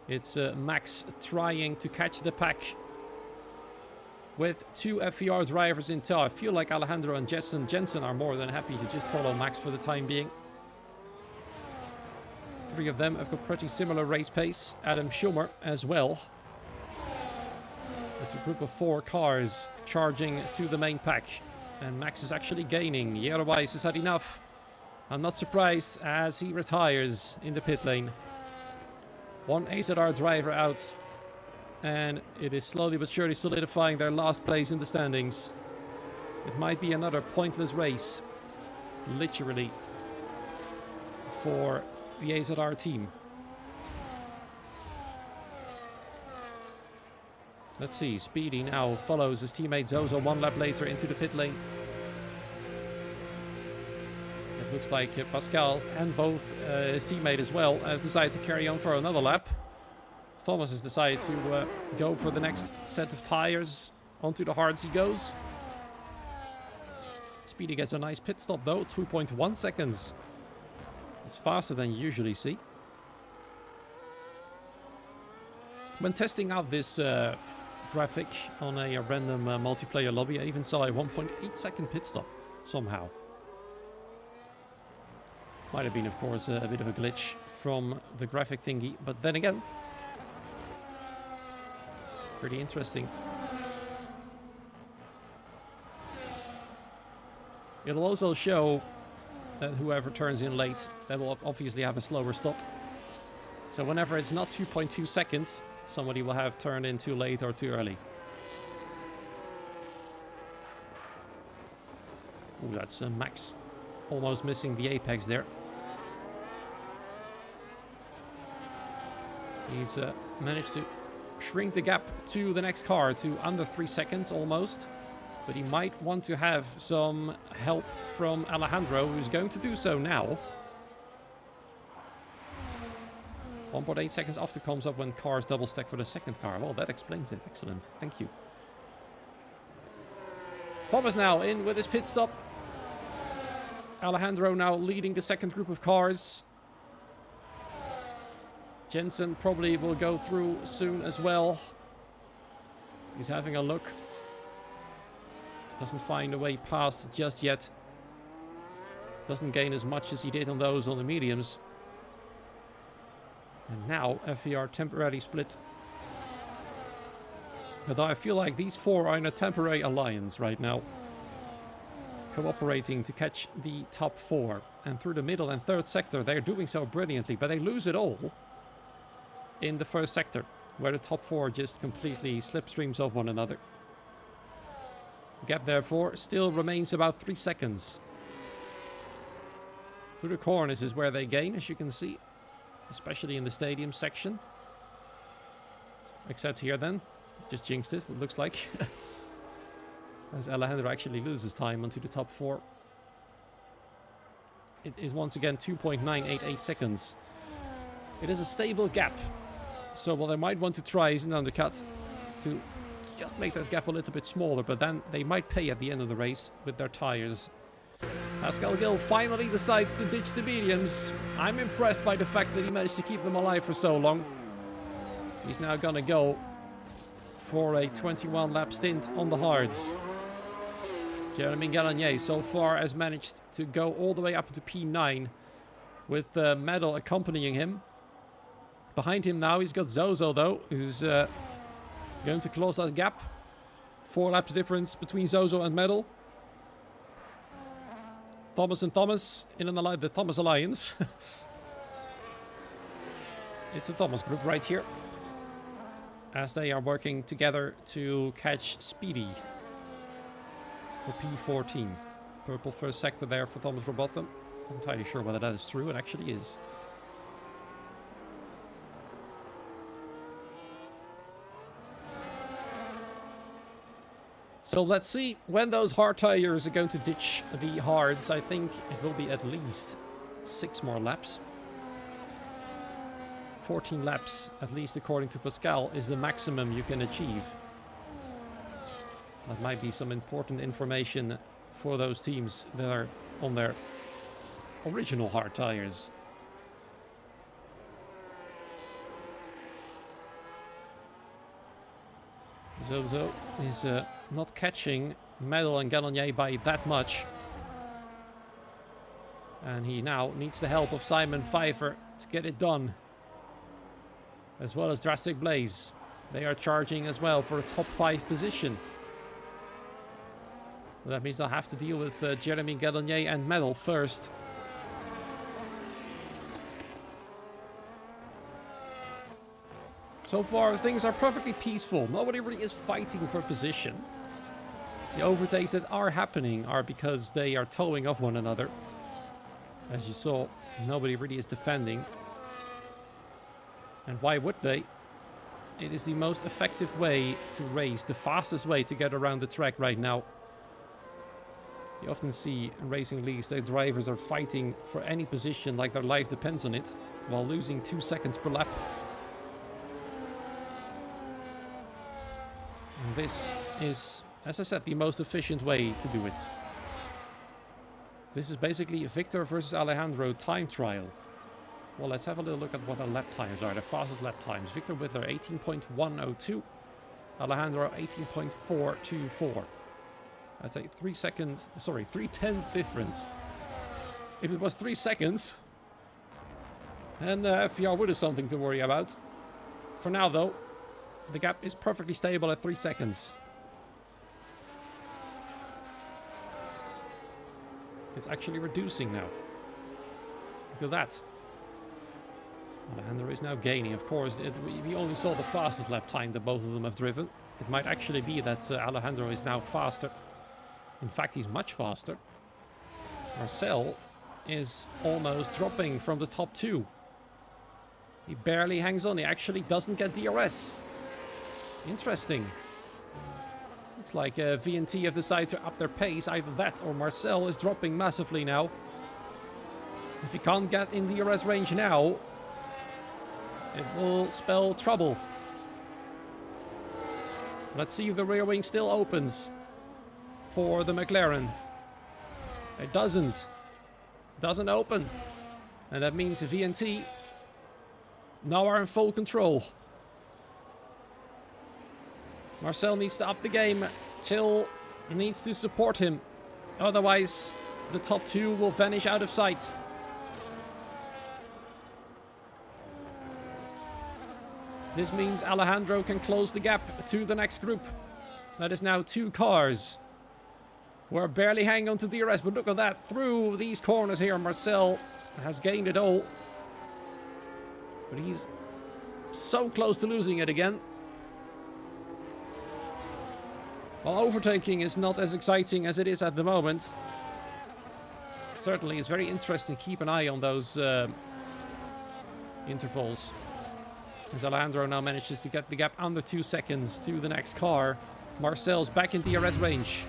It's Max trying to catch the pack with 2 FER drivers in tow. I feel like Alejandro and Jensen are more than happy to just follow Max for the time being. 3 of them have got pretty similar race pace. Adam Schumer as well. It's a group of 4 cars charging to the main pack. And Max is actually gaining. Yerwise has had enough. I'm not surprised as he retires in the pit lane. 1 AZR driver out. And it is slowly but surely solidifying their last place in the standings. It might be another pointless race. Literally. For the AZR team. Let's see, Speedy now follows his teammate Zozo 1 lap later into the pit lane. It looks like Pascal and both his teammate as well have decided to carry on for another lap. Thomas has decided to go for the next set of tires. Onto the hards he goes. Speedy gets a nice pit stop though, 2.1 seconds. It's faster than you usually see. When testing out this graphic on a random multiplayer lobby, I even saw a 1.8 second pit stop somehow. Might have been, of course, a bit of a glitch from the graphic thingy, but then again, pretty interesting. It'll also show that whoever turns in late, they will obviously have a slower stop. So whenever it's not 2.2 seconds, somebody will have turned in too late or too early. Ooh, that's Max almost missing the apex there. He's managed to shrink the gap to the next car to under 3 seconds almost. But he might want to have some help from Alejandro, who's going to do so now. 1.8 seconds after comes up when cars double stack for the second car. Well, that explains it. Excellent. Thank you. Thomas now in with his pit stop. Alejandro now leading the second group of cars. Jensen probably will go through soon as well. He's having a look. Doesn't find a way past just yet. Doesn't gain as much as he did on those on the mediums. And now FVR temporarily split. Although I feel like these four are in a temporary alliance right now. Cooperating to catch the top four. And through the middle and third sector they're doing so brilliantly. But they lose it all in the first sector, where the top four just completely slipstreams off one another. The gap, therefore, still remains about 3 seconds. Through the corners is where they gain, as you can see. Especially in the stadium section. Except here, then. Just jinxed it, it looks like. As Alejandro actually loses time onto the top four. It is once again 2.988 seconds. It is a stable gap. So what they might want to try is an undercut to just make that gap a little bit smaller, but then they might pay at the end of the race with their tires. Pascal Gill finally decides to ditch the mediums. I'm impressed by the fact that he managed to keep them alive for so long. He's now gonna go for a 21 lap stint on the hards. Jeremy Gallagher so far has managed to go all the way up to P9 with Medal accompanying him. Behind him now he's got Zozo though, who's going to close that gap. 4 laps difference between Zozo and Medal. Thomas and Thomas in the Thomas Alliance. It's the Thomas group right here. As they are working together to catch Speedy for P14. Purple first sector there for Thomas Robotham. I'm not entirely sure whether that is true. It actually is. So let's see when those hard tires are going to ditch the hards. I think it will be at least 6 more laps. 14 laps, at least according to Pascal, is the maximum you can achieve. That might be some important information for those teams that are on their original hard tires. Zozo is not catching Medal and Gallagher by that much. And he now needs the help of Simon Pfeiffer to get it done. As well as Drastic Blaze. They are charging as well for a top 5 position. Well, that means they'll have to deal with Jeremy Gallagher and Medal first. So far, things are perfectly peaceful. Nobody really is fighting for position. The overtakes that are happening are because they are towing off one another. As you saw, nobody really is defending. And why would they? It is the most effective way to race, the fastest way to get around the track right now. You often see in racing leagues that drivers are fighting for any position like their life depends on it, while losing 2 seconds per lap. this is, as I said, the most efficient way to do it. This is basically a Victor versus Alejandro time trial. Well, let's have a little look at what our lap times are. The fastest lap times. Victor Whittler 18.102. Alejandro 18.424. That's a 3/10 difference. If it was 3 seconds, then FPR would have something to worry about. For now, though, the gap is perfectly stable at 3 seconds. It's actually reducing now. Look at that. Alejandro is now gaining. Of course, we only saw the fastest lap time that both of them have driven. It might actually be that Alejandro is now faster. In fact, he's much faster. Marcel is almost dropping from the top 2. He barely hangs on. He actually doesn't get DRS. Interesting. Looks like VNT have decided to up their pace. Either that or Marcel is dropping massively now. If he can't get in DRS range now, it will spell trouble. Let's see if the rear wing still opens for the McLaren. It doesn't. Doesn't open. And that means the VNT now are in full control. Marcel needs to up the game. Till needs to support him. Otherwise, the top 2 will vanish out of sight. This means Alejandro can close the gap to the next group. That is now 2 cars. We're barely hanging on to DRS, but look at that. Through these corners here, Marcel has gained it all. But he's so close to losing it again. Well, overtaking is not as exciting as it is at the moment. Certainly, it's very interesting to keep an eye on those intervals. As Alejandro now manages to get the gap under 2 seconds to the next car. Marcel's back in DRS range.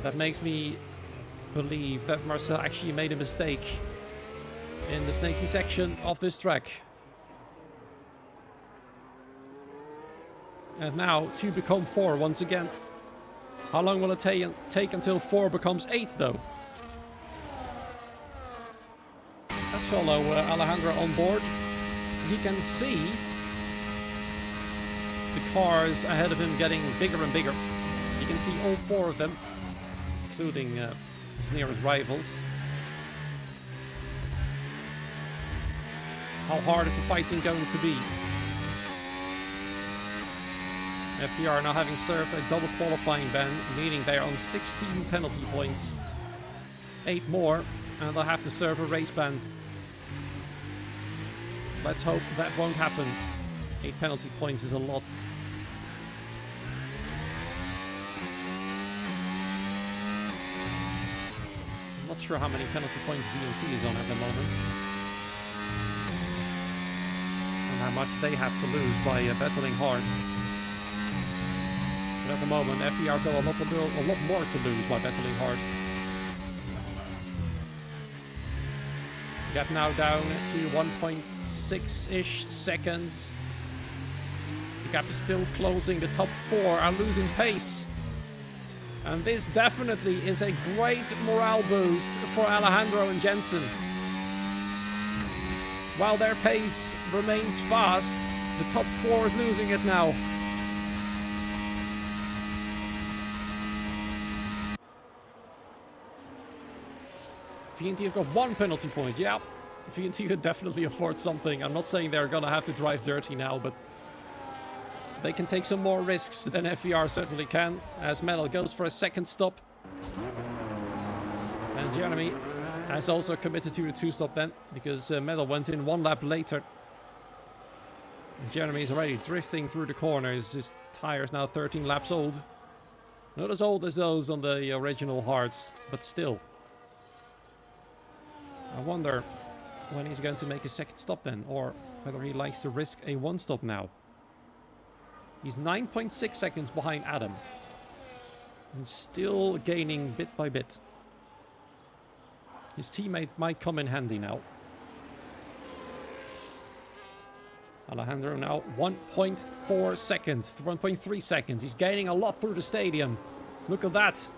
That makes me believe that Marcel actually made a mistake in the snaky section of this track. And now 2 become 4 once again. How long will it take until 4 becomes 8 though? Let's follow Alejandro on board. He can see the cars ahead of him getting bigger and bigger. You can see all 4 of them, including his nearest rivals. How hard is the fighting going to be? FPR now having served a double qualifying ban, meaning they are on 16 penalty points. 8 more, and they'll have to serve a race ban. Let's hope that won't happen. 8 penalty points is a lot. I'm not sure how many penalty points VNT is on at the moment. And how much they have to lose by battling hard. But at the moment, FPR got a lot more to lose by battling hard. Gap now down to 1.6-ish seconds. The gap is still closing. The top 4 are losing pace. And this definitely is a great morale boost for Alejandro and Jensen. While their pace remains fast, the top 4 is losing it now. VNT have got 1 penalty point. Yeah, VNT could definitely afford something. I'm not saying they're going to have to drive dirty now, but they can take some more risks than FPR certainly can, as Metal goes for a second stop. And Jeremy has also committed to a 2-stop then, because Metal went in 1 lap later. And Jeremy is already drifting through the corners. His tire is now 13 laps old. Not as old as those on the original hards, but still. I wonder when he's going to make a second stop then, or whether he likes to risk a 1-stop now. He's 9.6 seconds behind Adam. And still gaining bit by bit. His teammate might come in handy now. Alejandro now 1.4 seconds, 1.3 seconds. He's gaining a lot through the stadium. Look at that.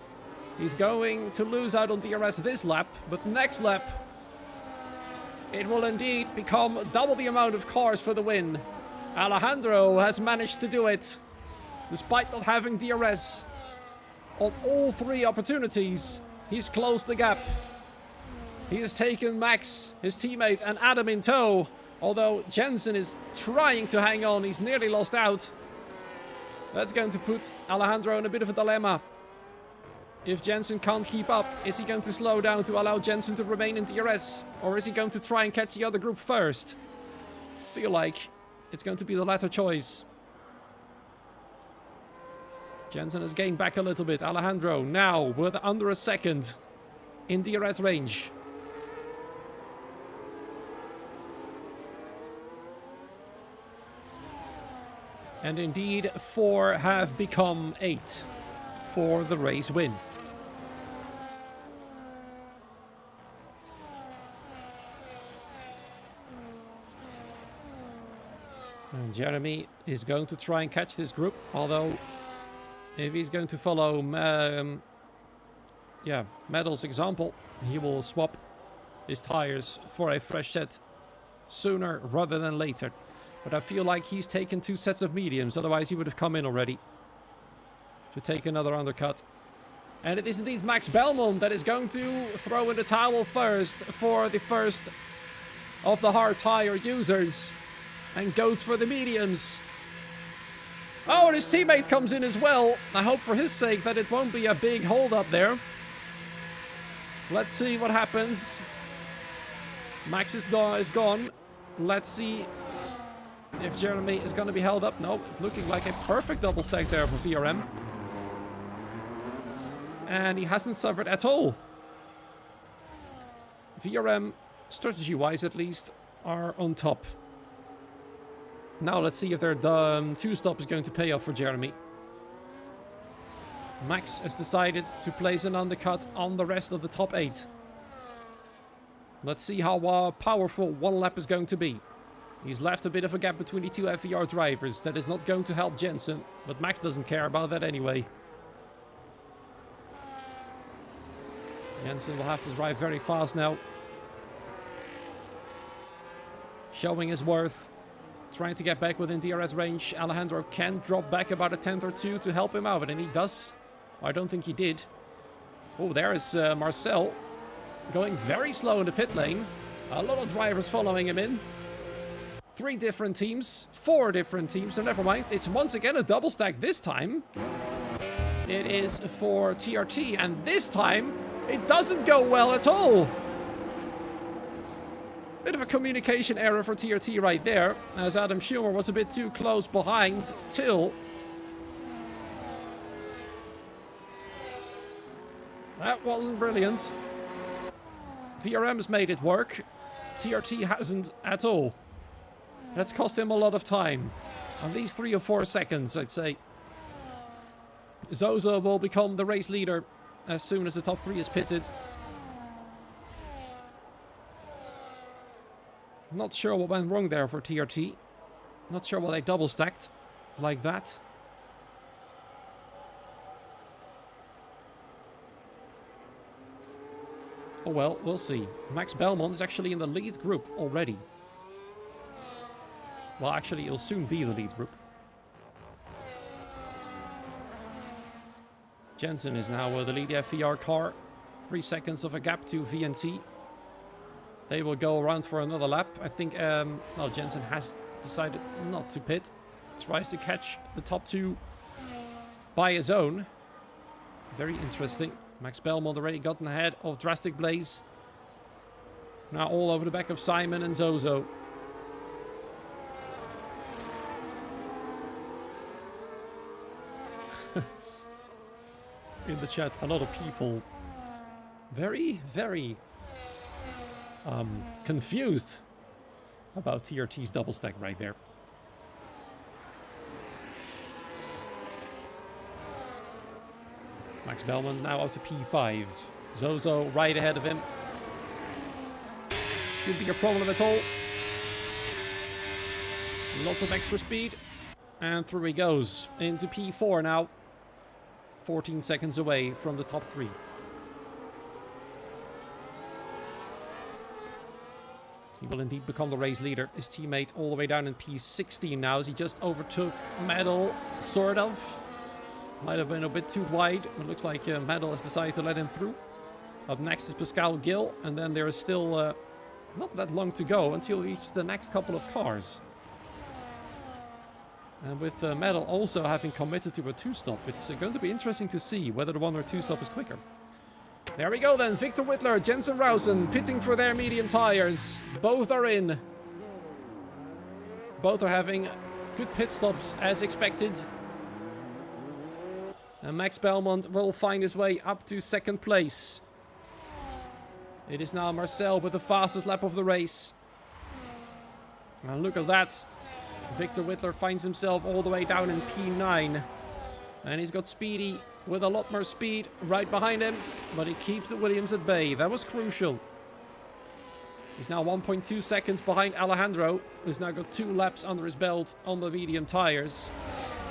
He's going to lose out on DRS this lap, but next lap, it will indeed become double the amount of cars for the win. Alejandro has managed to do it, despite not having DRS. On all 3 opportunities, he's closed the gap. He has taken Max, his teammate, and Adam in tow. Although Jensen is trying to hang on, he's nearly lost out. That's going to put Alejandro in a bit of a dilemma. If Jensen can't keep up, is he going to slow down to allow Jensen to remain in DRS? Or is he going to try and catch the other group first? I feel like it's going to be the latter choice. Jensen has gained back a little bit. Alejandro now with under a second in DRS range. And indeed, 4 have become 8 for the race win. And Jeremy is going to try and catch this group, although if he's going to follow Medal's example, he will swap his tires for a fresh set sooner rather than later. But I feel like he's taken 2 sets of mediums, otherwise he would have come in already to take another undercut. And it is indeed Max Belmont that is going to throw in the towel first for the first of the hard tire users and goes for the mediums. Oh, and his teammate comes in as well. I hope for his sake that it won't be a big hold up there. Let's see what happens. Max is gone. Let's see if Jeremy is going to be held up. No, it's looking like a perfect double stack there for VRM. And he hasn't suffered at all. VRM, strategy-wise at least, are on top. Now let's see if their 2-stop is going to pay off for Jeremy. Max has decided to place an undercut on the rest of the top 8. Let's see how powerful one lap is going to be. He's left a bit of a gap between the 2 FVR drivers. That is not going to help Jensen, but Max doesn't care about that anyway. Jensen will have to drive very fast now. Showing his worth. Trying to get back within DRS range. Alejandro can drop back about a 10th or 2 to help him out, and he does. I don't think he did. Oh, there is Marcel. Going very slow in the pit lane. A lot of drivers following him in. 3 different teams. 4 different teams, so never mind. It's once again a double stack this time. It is for TRT, and this time it doesn't go well at all. Bit of a communication error for TRT right there, as Adam Schumer was a bit too close behind Till. That wasn't brilliant. VRM has made it work. TRT hasn't at all. That's cost him a lot of time. At least 3 or 4 seconds, I'd say. Zozo will become the race leader as soon as the top 3 is pitted. Not sure what went wrong there for TRT. Not sure why they double stacked like that. Oh well, we'll see. Max Belmont is actually in the lead group already. Well, actually, it'll soon be the lead group. Jensen is now the lead FVR car. 3 seconds of a gap to VNT. They will go around for another lap. I think, well, Jensen has decided not to pit. Tries to catch the top 2 by his own. Very interesting. Max Belmont already gotten ahead of Drastic Blaze. Now all over the back of Simon and Zozo. In the chat, a lot of people very confused about TRT's double stack right there. Max Belmont now up to P5. Zozo right ahead of him. Shouldn't be a problem at all. Lots of extra speed. And through he goes. Into P4 now. 14 seconds away from the top 3. He will indeed become the race leader. His teammate all the way down in P16 now as he just overtook Medal, sort of. Might have been a bit too wide. It looks like Medal has decided to let him through. Up next is Pascal Gill, and then there is still not that long to go until we reach the next couple of cars. And with Medal also having committed to a 2-stop, it's going to be interesting to see whether the 1 or 2-stop is quicker. There we go then, Victor Whittler, Jensen Rausen pitting for their medium tires. Both are in. Both are having good pit stops as expected. And Max Belmont will find his way up to 2nd place. It is now Marcel with the fastest lap of the race. And look at that. Victor Whittler finds himself all the way down in P9. And he's got Speedy with a lot more speed right behind him. But he keeps the Williams at bay. That was crucial. He's now 1.2 seconds behind Alejandro, who's now got 2 laps under his belt on the medium tires.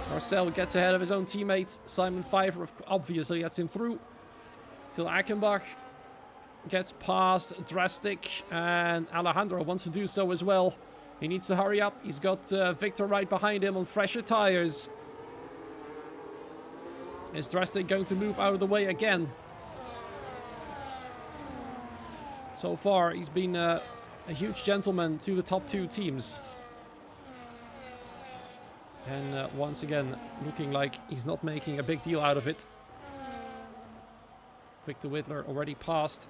Marcel gets ahead of his own teammates. Simon Pfeiffer obviously gets him through. Till Achenbach gets past Drastic. And Alejandro wants to do so as well. He needs to hurry up. He's got Victor right behind him on fresher tires. Is Drastic going to move out of the way again? So far, he's been a huge gentleman to the top 2 teams. And once again, looking like he's not making a big deal out of it. Victor Whittler already passed.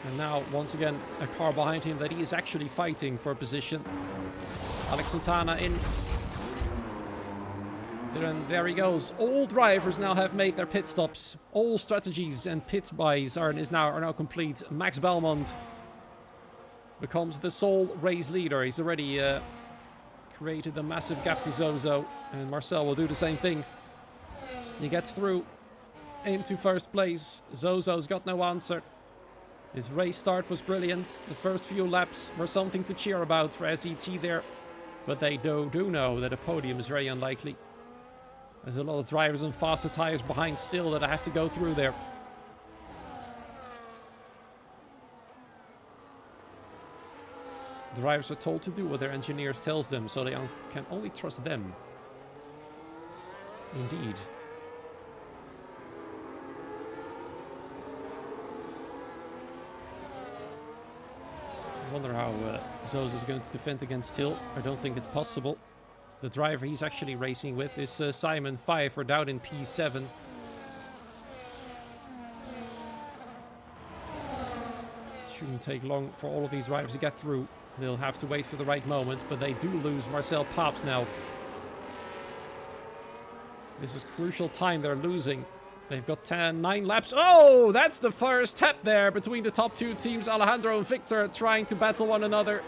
And now, once again, a car behind him that he is actually fighting for position. Alex Santana in. And there he goes. All drivers now have made their pit stops. All strategies and pit buys are now complete. Max Belmont becomes the sole race leader. He's already created a massive gap to Zozo. And Marcel will do the same thing. He gets through into 1st place. Zozo's got no answer. His race start was brilliant. The first few laps were something to cheer about for SET there. But they do know that a podium is very unlikely. There's a lot of drivers on faster tires behind still that I have to go through there. Drivers are told to do what their engineers tells them, so they can only trust them. Indeed. I wonder how Zozo is going to defend against Till. I don't think it's possible. The driver he's actually racing with is Simon Pfeiffer down in P7. Shouldn't take long for all of these drivers to get through. They'll have to wait for the right moment, but they do lose Marcel Paps now. This is crucial time they're losing. They've got 9 laps. Oh, that's the first tap there between the top 2 teams. Alejandro and Victor trying to battle one another.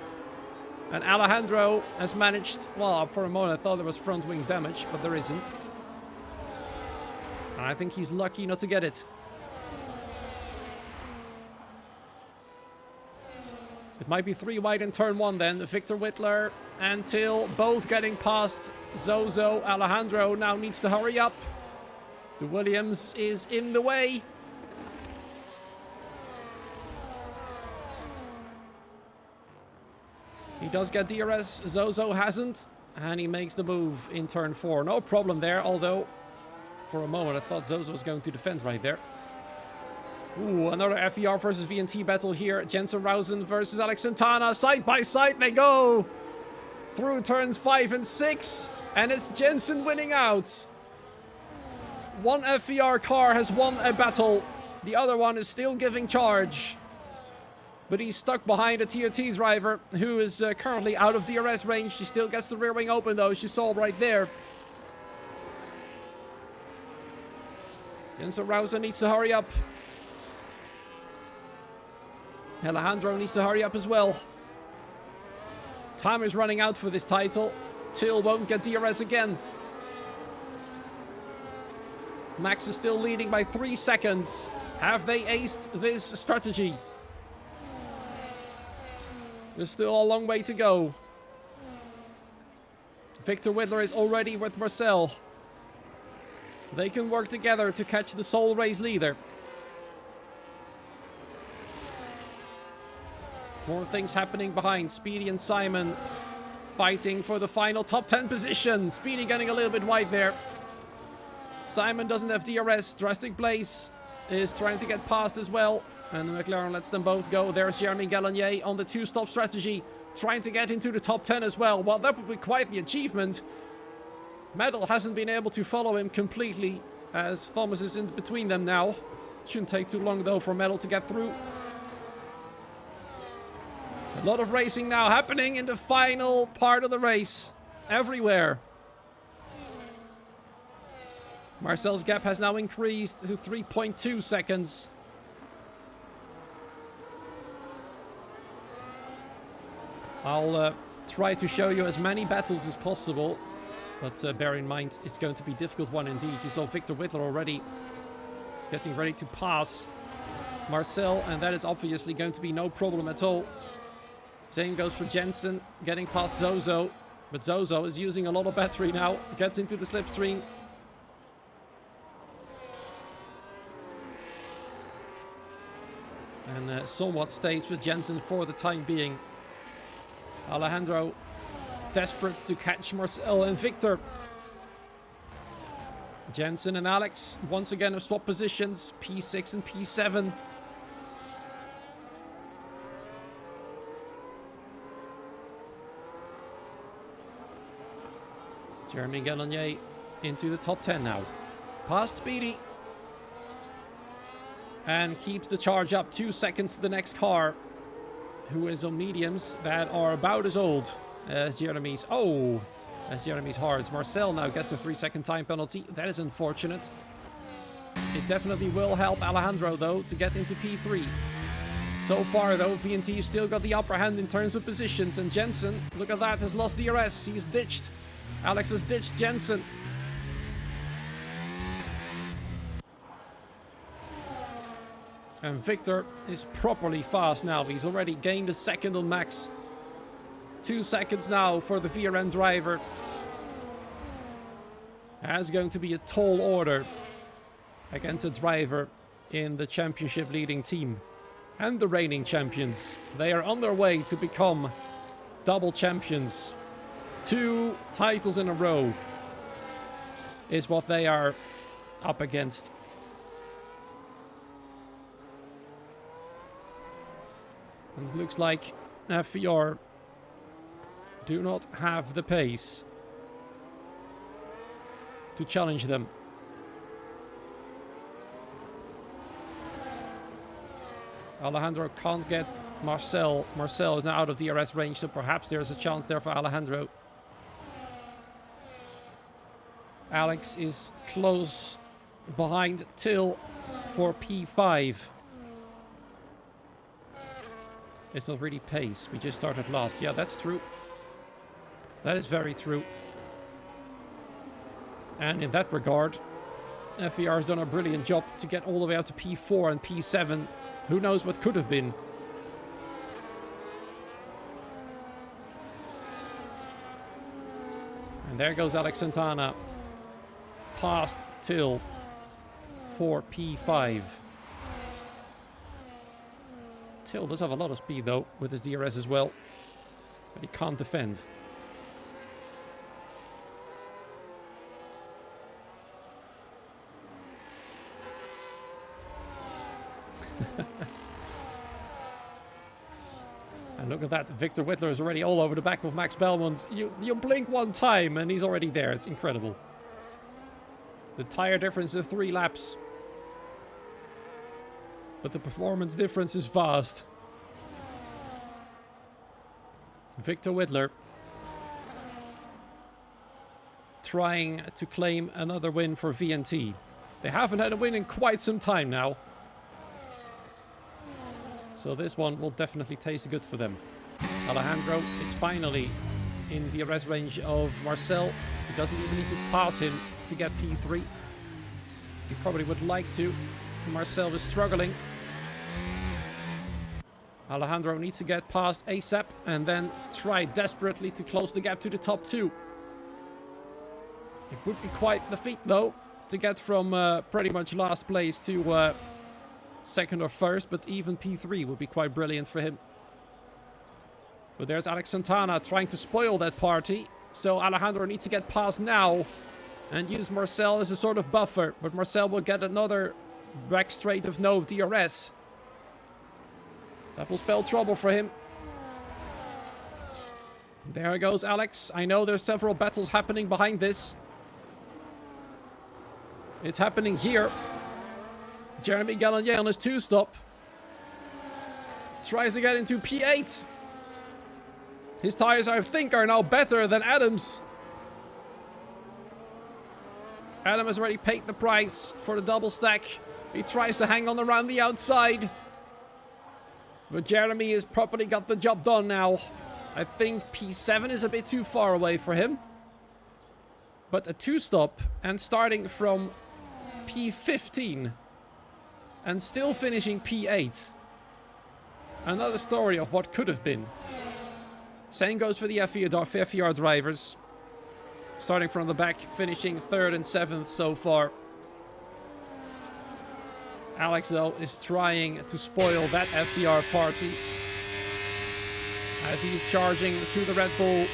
And Alejandro has managed, well, for a moment I thought there was front wing damage, but there isn't. And I think he's lucky not to get it. It might be 3 wide in turn 1 then. Victor Whittler and Till both getting past Zozo. Alejandro now needs to hurry up. The Williams is in the way. He does get DRS. Zozo hasn't. And he makes the move in turn 4. No problem there, although for a moment I thought Zozo was going to defend right there. Ooh, another FER versus VNT battle here. Jensen Rausen versus Alex Santana. Side by side they go. Through turns 5 and 6. And it's Jensen winning out. One FER car has won a battle. The other one is still giving charge. But he's stuck behind a Tier T driver who is currently out of DRS range. She still gets the rear wing open though, as you saw right there. Jensen Rausen needs to hurry up. Alejandro needs to hurry up as well. Time is running out for this title. Till won't get DRS again. Max is still leading by 3 seconds. Have they aced this strategy? There's still a long way to go. Victor Whittler is already with Marcel. They can work together to catch the sole race leader. More things happening behind. Speedy and Simon fighting for the final top 10 position. Speedy getting a little bit wide there. Simon doesn't have DRS. Drastic Blaze is trying to get past as well. And McLaren lets them both go. There's Jeremy Gallagher on the two-stop strategy, trying to get into the top 10 as well. Well, that would be quite the achievement. Medal hasn't been able to follow him completely, as Thomas is in between them now. Shouldn't take too long, though, for Medal to get through. A lot of racing now happening in the final part of the race. Everywhere. Marcel's gap has now increased to 3.2 seconds. I'll try to show you as many battles as possible. But bear in mind, it's going to be a difficult one indeed. You saw Victor Whittler already getting ready to pass Marcel. And that is obviously going to be no problem at all. Same goes for Jensen, getting past Zozo. But Zozo is using a lot of battery now. Gets into the slipstream. And somewhat stays with Jensen for the time being. Alejandro desperate to catch Marcel and Victor. Jensen and Alex once again have swapped positions. P6 and P7. Jeremy Gallagher into the top 10 now. Past Speedy. And keeps the charge up 2 seconds to the next car, who is on mediums that are about as old as Jeremy's. Oh, as Jeremy's hards. Marcel now gets a 3-second time penalty. That is unfortunate. It definitely will help Alejandro, though, to get into P3. So far, though, VNT still got the upper hand in terms of positions. And Jensen, look at that, has lost DRS. He's ditched. Alex has ditched Jensen. And Victor is properly fast now. He's already gained a second on Max. 2 seconds now for the VRM driver. That's going to be a tall order against a driver in the championship leading team. And the reigning champions. They are on their way to become double champions. 2 titles in a row is what they are up against. And it looks like FVR do not have the pace to challenge them. Alejandro can't get Marcel. Marcel is now out of DRS range, so perhaps there's a chance there for Alejandro. Alex is close behind Till for P5. It's not really pace. We just started last. Yeah, that's true. That is very true. And in that regard, FVR has done a brilliant job to get all the way out to P4 and P7. Who knows what could have been. And there goes Alex Santana. Past Till for P5. Till does have a lot of speed, though, with his DRS as well. But he can't defend. And look at that. Victor Whittler is already all over the back of Max Belmont. You blink one time and he's already there. It's incredible. The tire difference is 3 laps. But the performance difference is vast. Victor Whittler trying to claim another win for VNT. They haven't had a win in quite some time now. So this one will definitely taste good for them. Alejandro is finally in the DRS range of Marcel. He doesn't even need to pass him to get P3. He probably would like to. Marcel is struggling. Alejandro needs to get past ASAP and then try desperately to close the gap to the top 2. It would be quite the feat, though, to get from pretty much last place to second or first, but even P3 would be quite brilliant for him. But there's Alex Santana trying to spoil that party. So Alejandro needs to get past now and use Marcel as a sort of buffer. But Marcel will get another back straight of no DRS. That will spell trouble for him. There goes Alex. I know there's several battles happening behind this. It's happening here. Jeremy Gallagher on his 2-stop. Tries to get into P8. His tires, I think, are now better than Adam's. Adam has already paid the price for the double stack. He tries to hang on around the outside. But Jeremy has properly got the job done now. I think P7 is a bit too far away for him. But a 2-stop and starting from P15 and still finishing P8. Another story of what could have been. Same goes for the FER drivers. Starting from the back, finishing 3rd and 7th so far. Alex, though, is trying to spoil that FPR party. As he's charging to the Red Bull.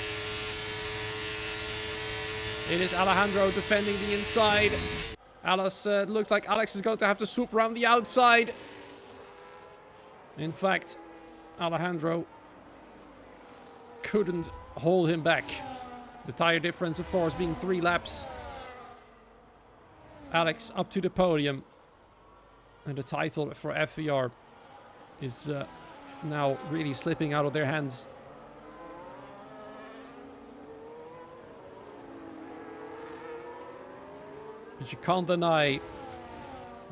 It is Alejandro defending the inside. Looks like Alex is going to have to swoop around the outside. In fact, Alejandro couldn't hold him back. The tire difference, of course, being 3 laps. Alex up to the podium. And the title for FVR is now really slipping out of their hands. But you can't deny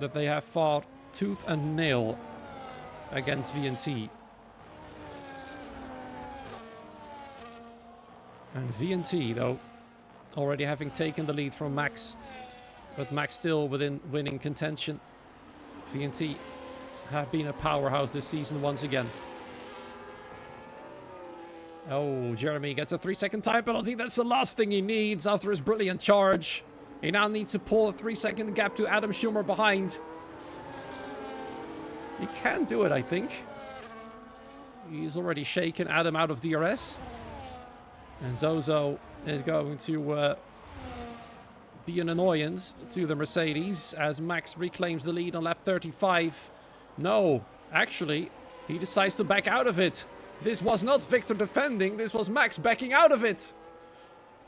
that they have fought tooth and nail against VNT. And VNT, though, already having taken the lead from Max. But Max still within winning contention. VNT have been a powerhouse this season once again. Oh, Jeremy gets a 3-second time penalty. That's the last thing he needs after his brilliant charge. He now needs to pull a 3-second gap to Adam Schumer behind. He can do it, I think. He's already shaken Adam out of DRS. And Zozo is going to be an annoyance to the Mercedes as Max reclaims the lead on lap 35. No, actually, he decides to back out of it. This was not Victor defending, this was Max backing out of it.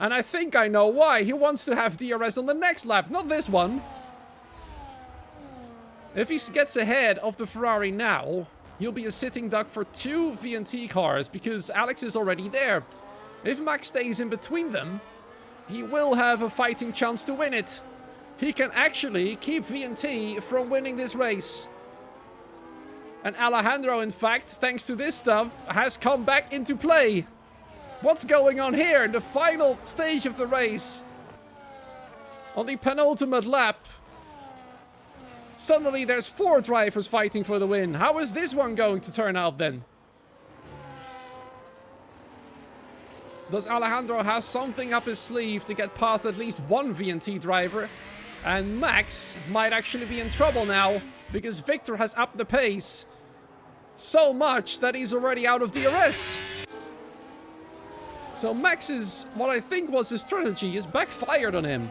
And I think I know why. He wants to have DRS on the next lap, not this one. If he gets ahead of the Ferrari now, he'll be a sitting duck for 2 VNT cars because Alex is already there. If Max stays in between them, he will have a fighting chance to win it. He can actually keep VNT from winning this race. And Alejandro, in fact, thanks to this stuff, has come back into play. What's going on here in the final stage of the race? On the penultimate lap. Suddenly there's 4 drivers fighting for the win. How is this one going to turn out then? Does Alejandro have something up his sleeve to get past at least one VNT driver? And Max might actually be in trouble now, because Victor has upped the pace so much that he's already out of DRS. So Max's, what I think was his strategy, is backfired on him.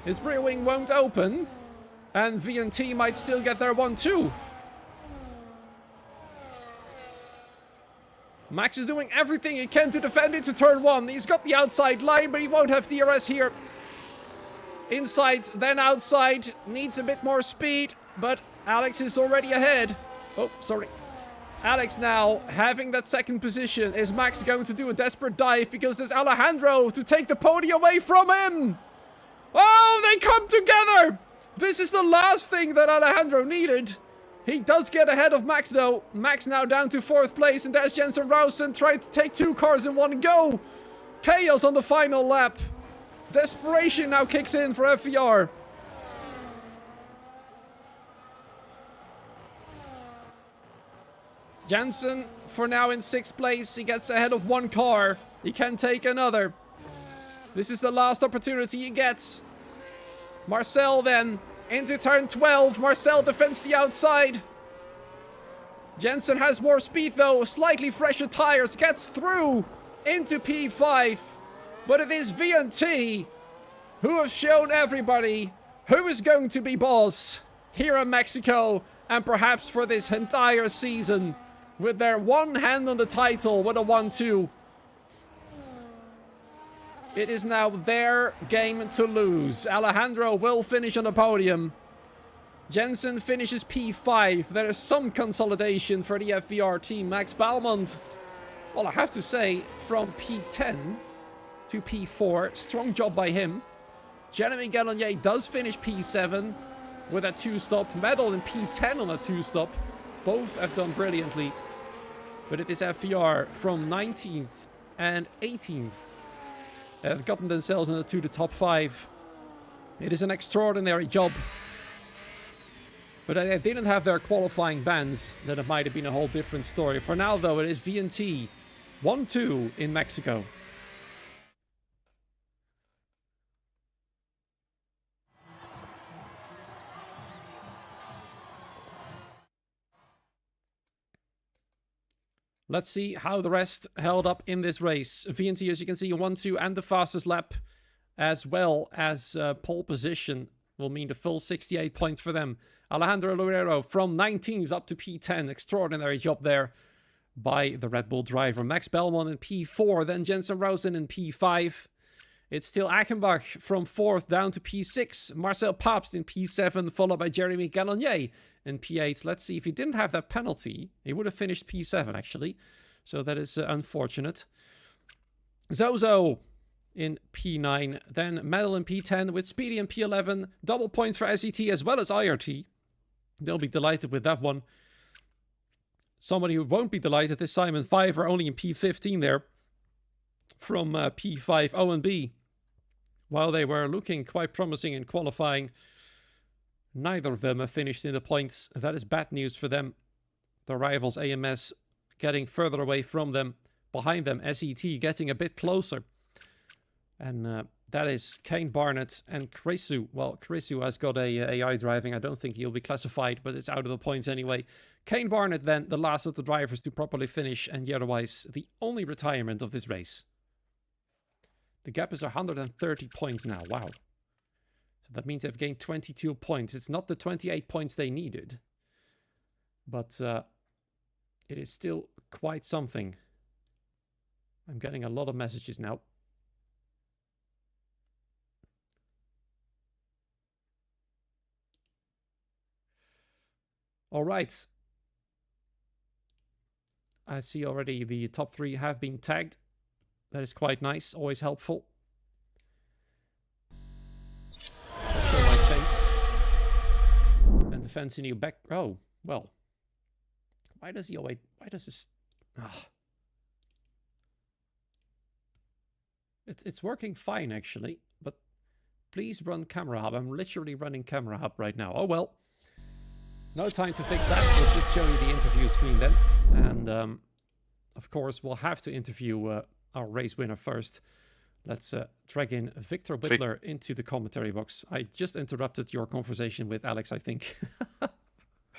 His rear wing won't open, and VNT might still get their 1-2. Max is doing everything he can to defend into turn 1. He's got the outside line, but he won't have DRS here. Inside, then outside. Needs a bit more speed, but Alex is already ahead. Oh, sorry. Alex now having that second position. Is Max going to do a desperate dive because there's Alejandro to take the podium away from him? Oh, they come together! This is the last thing that Alejandro needed. He does get ahead of Max, though. Max now down to 4th place, and there's Jensen Rausen trying to take 2 cars in one go. Chaos on the final lap. Desperation now kicks in for FVR. Jensen, for now in 6th place. He gets ahead of 1 car. He can take another. This is the last opportunity he gets. Marcel then into turn 12. Marcel defends the outside. Jensen has more speed though, slightly fresher tires, gets through into P5. But it is VNT who have shown everybody who is going to be boss here in Mexico and perhaps for this entire season with their one hand on the title with a 1-2. It is now their game to lose. Alejandro will finish on the podium. Jensen finishes P5. There is some consolidation for the FVR team. Max Balmont, well, I have to say, from P10 to P4, strong job by him. Jeremy Gallonier does finish P7 with a 2-stop. Medal in P10 on a 2-stop. Both have done brilliantly. But it is FVR from 19th and 18th have gotten themselves into the top 5. It is an extraordinary job. But if they didn't have their qualifying bans, then it might have been a whole different story. For now, though, it is VNT 1-2 in Mexico. Let's see how the rest held up in this race. VNT, as you can see, 1-2 and the fastest lap, as well as pole position, will mean the full 68 points for them. Alejandro Loreiro from 19th up to P10. Extraordinary job there by the Red Bull driver. Max Belmont in P4, then Jensen Rosen in P5. It's still Achenbach from 4th down to P6. Marcel Pabst in P7, followed by Jeremy Gallonier in P8. Let's see, if he didn't have that penalty, he would have finished P7, actually. So that is unfortunate. Zozo in P9, then Medal in P10 with Speedy in P11. Double points for SET as well as IRT. They'll be delighted with that one. Somebody who won't be delighted is Simon Fiver, only in P15 there. From P5 O and B. While they were looking quite promising in qualifying, neither of them have finished in the points. That is bad news for them. The rivals AMS getting further away from them. Behind them, SET getting a bit closer. And that is Kane Barnett and Krisu. Well, Krisu has got a AI driving. I don't think he'll be classified, but it's out of the points anyway. Kane Barnett then, the last of the drivers to properly finish, and otherwise the only retirement of this race. The gap is 130 points now. Wow. So that means they've gained 22 points. It's not the 28 points they needed. But it is still quite something. I'm getting a lot of messages now. All right. I see already the top 3 have been tagged. That is quite nice, always helpful. Show my face. And the fancy new back... Oh, well. Why does he always... Why does this... Ah. It's working fine, actually. But please run Camera Hub. I'm literally running Camera Hub right now. Oh, well. No time to fix that. We'll just show you the interview screen then. And, of course, we'll have to interview... our race winner first. Let's drag in Victor Whitler into the commentary box. I just interrupted your conversation with Alex, I think.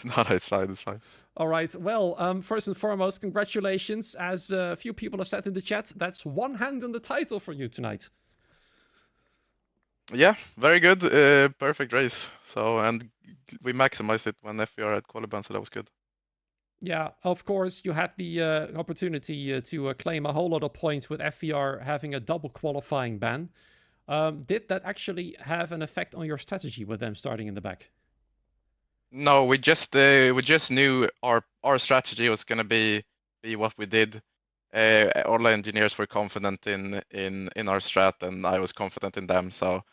No, it's fine, it's fine. All right, well, first and foremost, congratulations. As a few people have said in the chat, that's one hand on the title for you tonight. Yeah, very good. Perfect race. So, and we maximized it when FVR had qualiban, so that was good. Yeah, of course, you had the opportunity to claim a whole lot of points with FVR having a double qualifying ban. Did that actually have an effect on your strategy with them starting in the back? No, we just knew our strategy was gonna be what we did. All the engineers were confident in our strat, and I was confident in them. So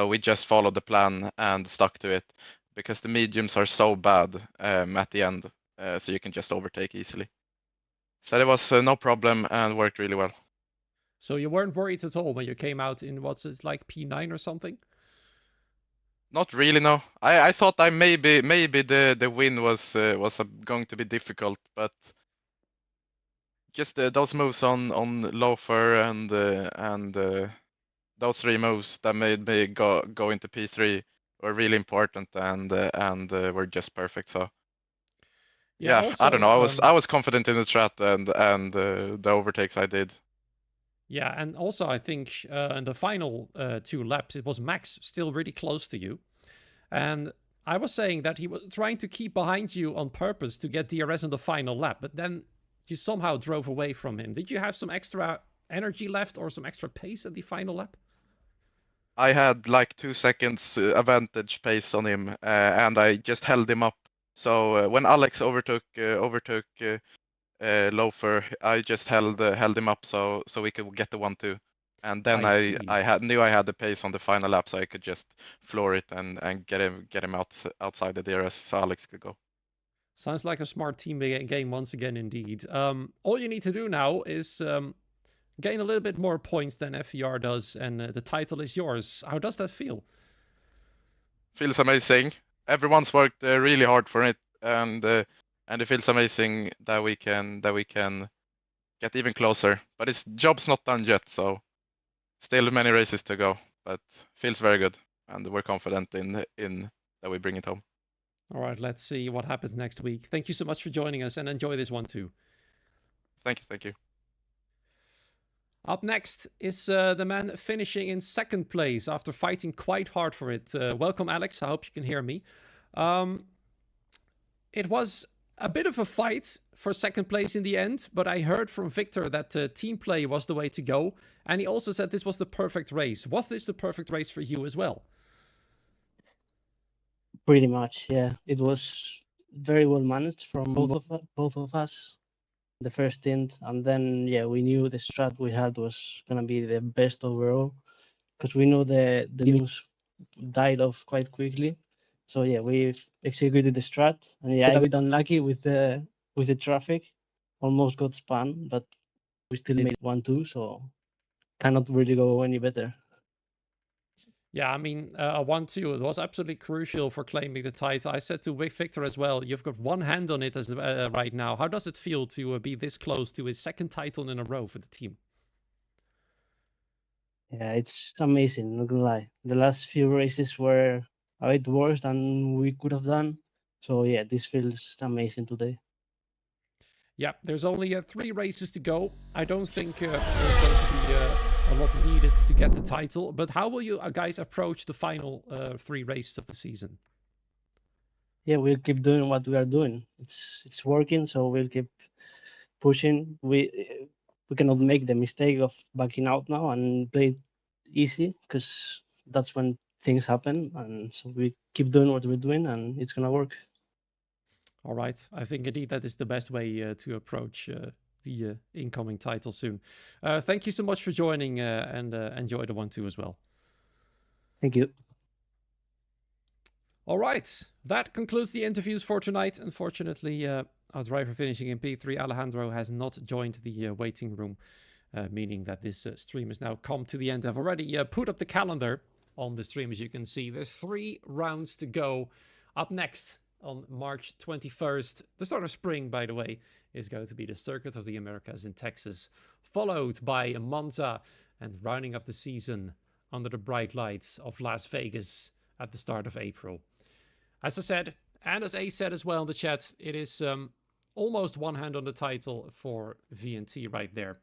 we just followed the plan and stuck to it because the mediums are so bad at the end. So you can just overtake easily. So it was no problem and worked really well. So you weren't worried at all when you came out in what's it like P9 or something? Not really, no. I thought maybe the win was going to be difficult, but just those moves on Loafer and those 3 moves that made me go into P3 were really important and were just perfect. So yeah, I don't know. I was confident in the strat and the overtakes I did. Yeah, and also I think in the final 2 laps, it was Max still really close to you. And I was saying that he was trying to keep behind you on purpose to get DRS in the final lap, but then you somehow drove away from him. Did you have some extra energy left or some extra pace at the final lap? I had like 2 seconds advantage pace on him, and I just held him up. So when Alex overtook Loafer, I just held him up so we could get the 1-2. And then knew I had the pace on the final lap, so I could just floor it and get him outside the DRS, so Alex could go. Sounds like a smart team game once again, indeed. All you need to do now is gain a little bit more points than FER does, and the title is yours. How does that feel? Feels amazing. Everyone's worked really hard for it, and it feels amazing that we can get even closer. But its job's not done yet, so still many races to go. But feels very good, and we're confident in that we bring it home. All right, let's see what happens next week. Thank you so much for joining us, and enjoy this one too. Thank you. Up next is the man finishing in 2nd place after fighting quite hard for it. Welcome, Alex. I hope you can hear me. It was a bit of a fight for 2nd place in the end, but I heard from Victor that team play was the way to go, and he also said this was the perfect race. Was this the perfect race for you as well? Pretty much, yeah. It was very well managed from both of us. The first stint, and then we knew the strat we had was gonna be the best overall, because we know the news died off quite quickly. So we executed the strat, and a bit unlucky with the traffic, almost got spun, but we still made 1-2, so cannot really go any better. Yeah, I mean, a 1-2, it was absolutely crucial for claiming the title. I said to Victor as well, you've got one hand on it as right now. How does it feel to be this close to his 2nd title in a row for the team? Yeah, it's amazing, not gonna lie. The last few races were a bit worse than we could have done. So this feels amazing today. Yeah, there's only 3 races to go. I don't think there's going to be a lot needed to get the title. But how will you guys approach the final 3 races of the season? Yeah, we'll keep doing what we are doing. It's working, so we'll keep pushing. We cannot make the mistake of backing out now and play easy, because that's when things happen. And so we keep doing what we're doing, and it's gonna work. All right. I think indeed that is the best way to approach the incoming title soon. Thank you so much for joining and enjoy the 1-2 as well. Thank you. All right. That concludes the interviews for tonight. Unfortunately, our driver finishing in P3, Alejandro, has not joined the waiting room, meaning that this stream has now come to the end. I've already put up the calendar on the stream, as you can see. There's 3 rounds to go. Up next, on March 21st, the start of spring, by the way, is going to be the Circuit of the Americas in Texas, followed by Monza, and rounding up the season under the bright lights of Las Vegas at the start of April. As I said, and as A said as well in the chat, it is almost one hand on the title for VNT right there.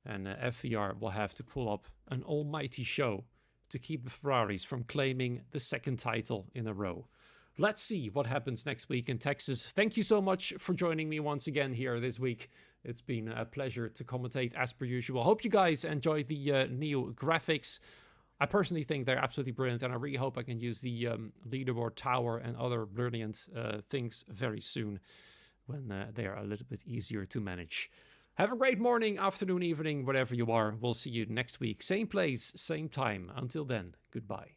And FER will have to pull up an almighty show to keep the Ferraris from claiming the 2nd title in a row. Let's see what happens next week in Texas. Thank you so much for joining me once again here this week. It's been a pleasure to commentate as per usual. Hope you guys enjoyed the new graphics. I personally think they're absolutely brilliant, and I really hope I can use the leaderboard tower and other brilliant things very soon when they are a little bit easier to manage. Have a great morning, afternoon, evening, wherever you are. We'll see you next week. Same place, same time. Until then, goodbye.